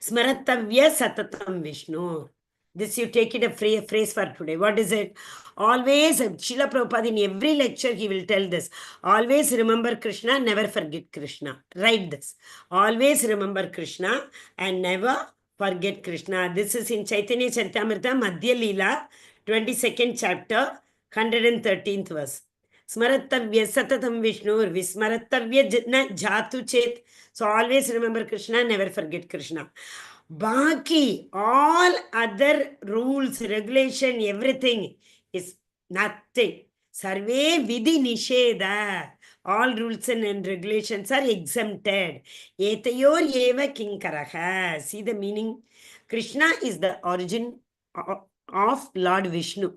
Smaratavya Satatam Vishnu. This you take it a phrase for today. What is it? Always, Srila Prabhupada in every lecture he will tell this. Always remember Krishna, never forget Krishna. Write this. Always remember Krishna and never forget Krishna. This is in Chaitanya Charitamrita, Madhya Leela, 22nd chapter, 113th verse. Smaratavya Satatam Vishnu, Vismaratavya Jatu Chet. So always remember Krishna, never forget Krishna. Baki, all other rules, regulation, everything is nothing. Sarve vidhi nisheda. All rules and regulations are exempted. Etayor eva kinkaraha. See the meaning? Krishna is the origin of Lord Vishnu.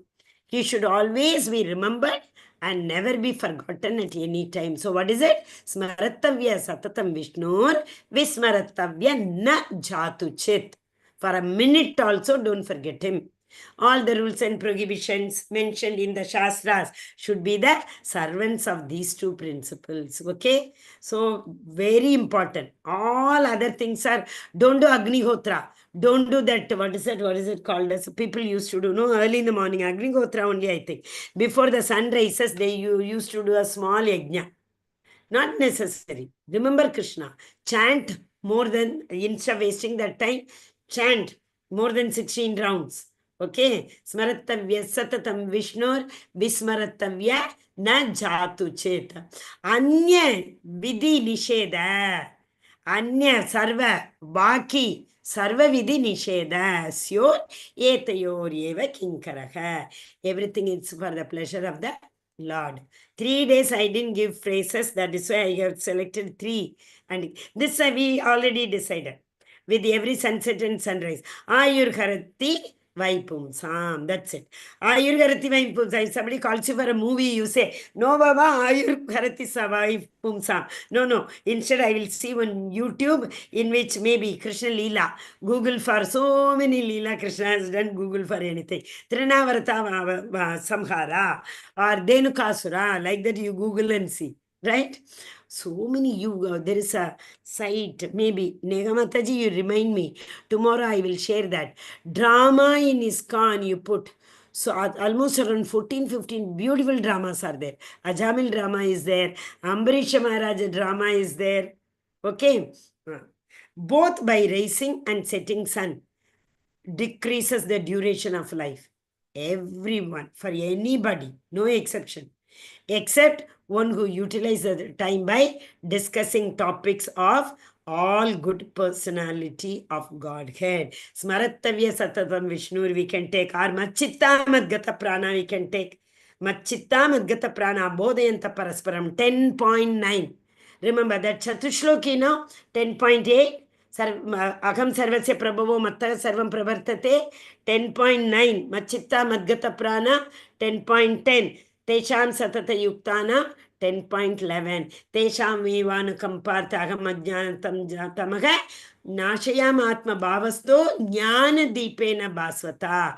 He should always be remembered and never be forgotten at any time. So what is it? Smaratavya satatam Vishnur, Vismaratavya na jatu chit. For a minute also, don't forget him. All the rules and prohibitions mentioned in the Shastras should be the servants of these two principles. Okay? So, very important. All other things are, don't do Agnihotra. Don't do that. What is it called? As people used to do, no, early in the morning. Agnihotra only, I think. Before the sun rises, they used to do a small yajna. Not necessary. Remember Krishna. Chant more than, instead of wasting that time, chant more than 16 rounds. Okay, Smaratavya Satatam Vishnur Vismaratavya Na Jatu Cheta. Anya Vidhi Nisheda. Anya Sarva Baki Sarva Vidhi Nisheda. Syor Etayor Eva Kinkaraha. Everything is for the pleasure of the Lord. 3 days I didn't give phrases. That is why I have selected 3. And this we already decided. With every sunset and sunrise. Ayur Harati Vaipumsam. That's it. Ayur Harati Vaipumsam. If somebody calls you for a movie, you say, no, Baba, Ayur Harati Vaipumsam. No. Instead, I will see on YouTube in which maybe Krishna Leela. Google for so many Leela Krishna has done Google for anything. Trinavarata Samhara or Dhenukasura. Like that, you Google and see. Right? So many there is a site, maybe. Negamataji, you remind me. Tomorrow I will share that. Drama in ISKCON you put. So almost around 14, 15 beautiful dramas are there. Ajamil drama is there. Ambarisha Maharaja drama is there. Okay. Both by rising and setting sun decreases the duration of life. Everyone, for anybody, no exception. Except one who utilizes the time by discussing topics of all good personality of Godhead. Smaratavya Satatam Vishnur we can take, or Machitta Madgata Prana we can take. Machitta Madgata Prana Bodhayanta Parasparam 10.9. Remember that Chatushloki, no? 10.8. Aham sarvasya prabhavo mattah sarvam pravartate 10.9. Machitta Madgata Prana 10.10. Tesham satata yuktana 10.11. Tesham vivanu kampartha aham ajnanatam tamaga nashayam atma bhavasto jnana deepena basvata.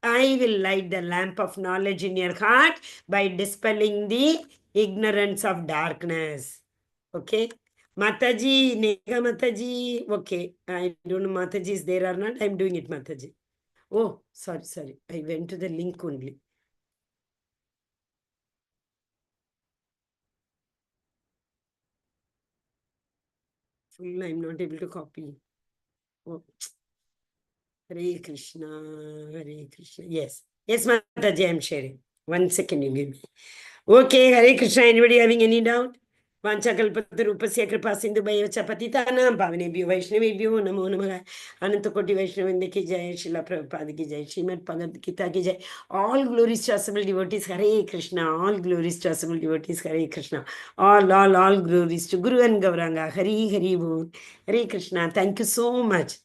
I will light the lamp of knowledge in your heart by dispelling the ignorance of darkness. Okay. Mataji, Nega Mataji. Okay. I don't know Mataji is there or not. I'm doing it, Mataji. Oh, sorry. I went to the link only. Full, I'm not able to copy. Oh. Hare Krishna, Hare Krishna. Yes, Mataji, I'm sharing. 1 second, you give me. Okay, Hare Krishna. Anybody having any doubt? Vanchakalpatarupasya kripa sindhu bhayavacha patitanam pavanebhyo vaishnavebhyo namo namaha. Anantakoti Vaishnavinde ki jai, Srila Prabhupada ki jai, Srimad Bhagavad Gita ki jai. All glories to assembled devotees, Hare Krishna. All glories to assembled devotees, Hare Krishna. All glories to Guru and Gauranga. Hare Bol. Hare Krishna. Thank you so much.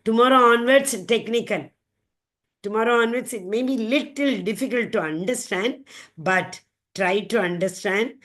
Tomorrow onwards, technical. Tomorrow onwards, it may be little difficult to understand, but try to understand.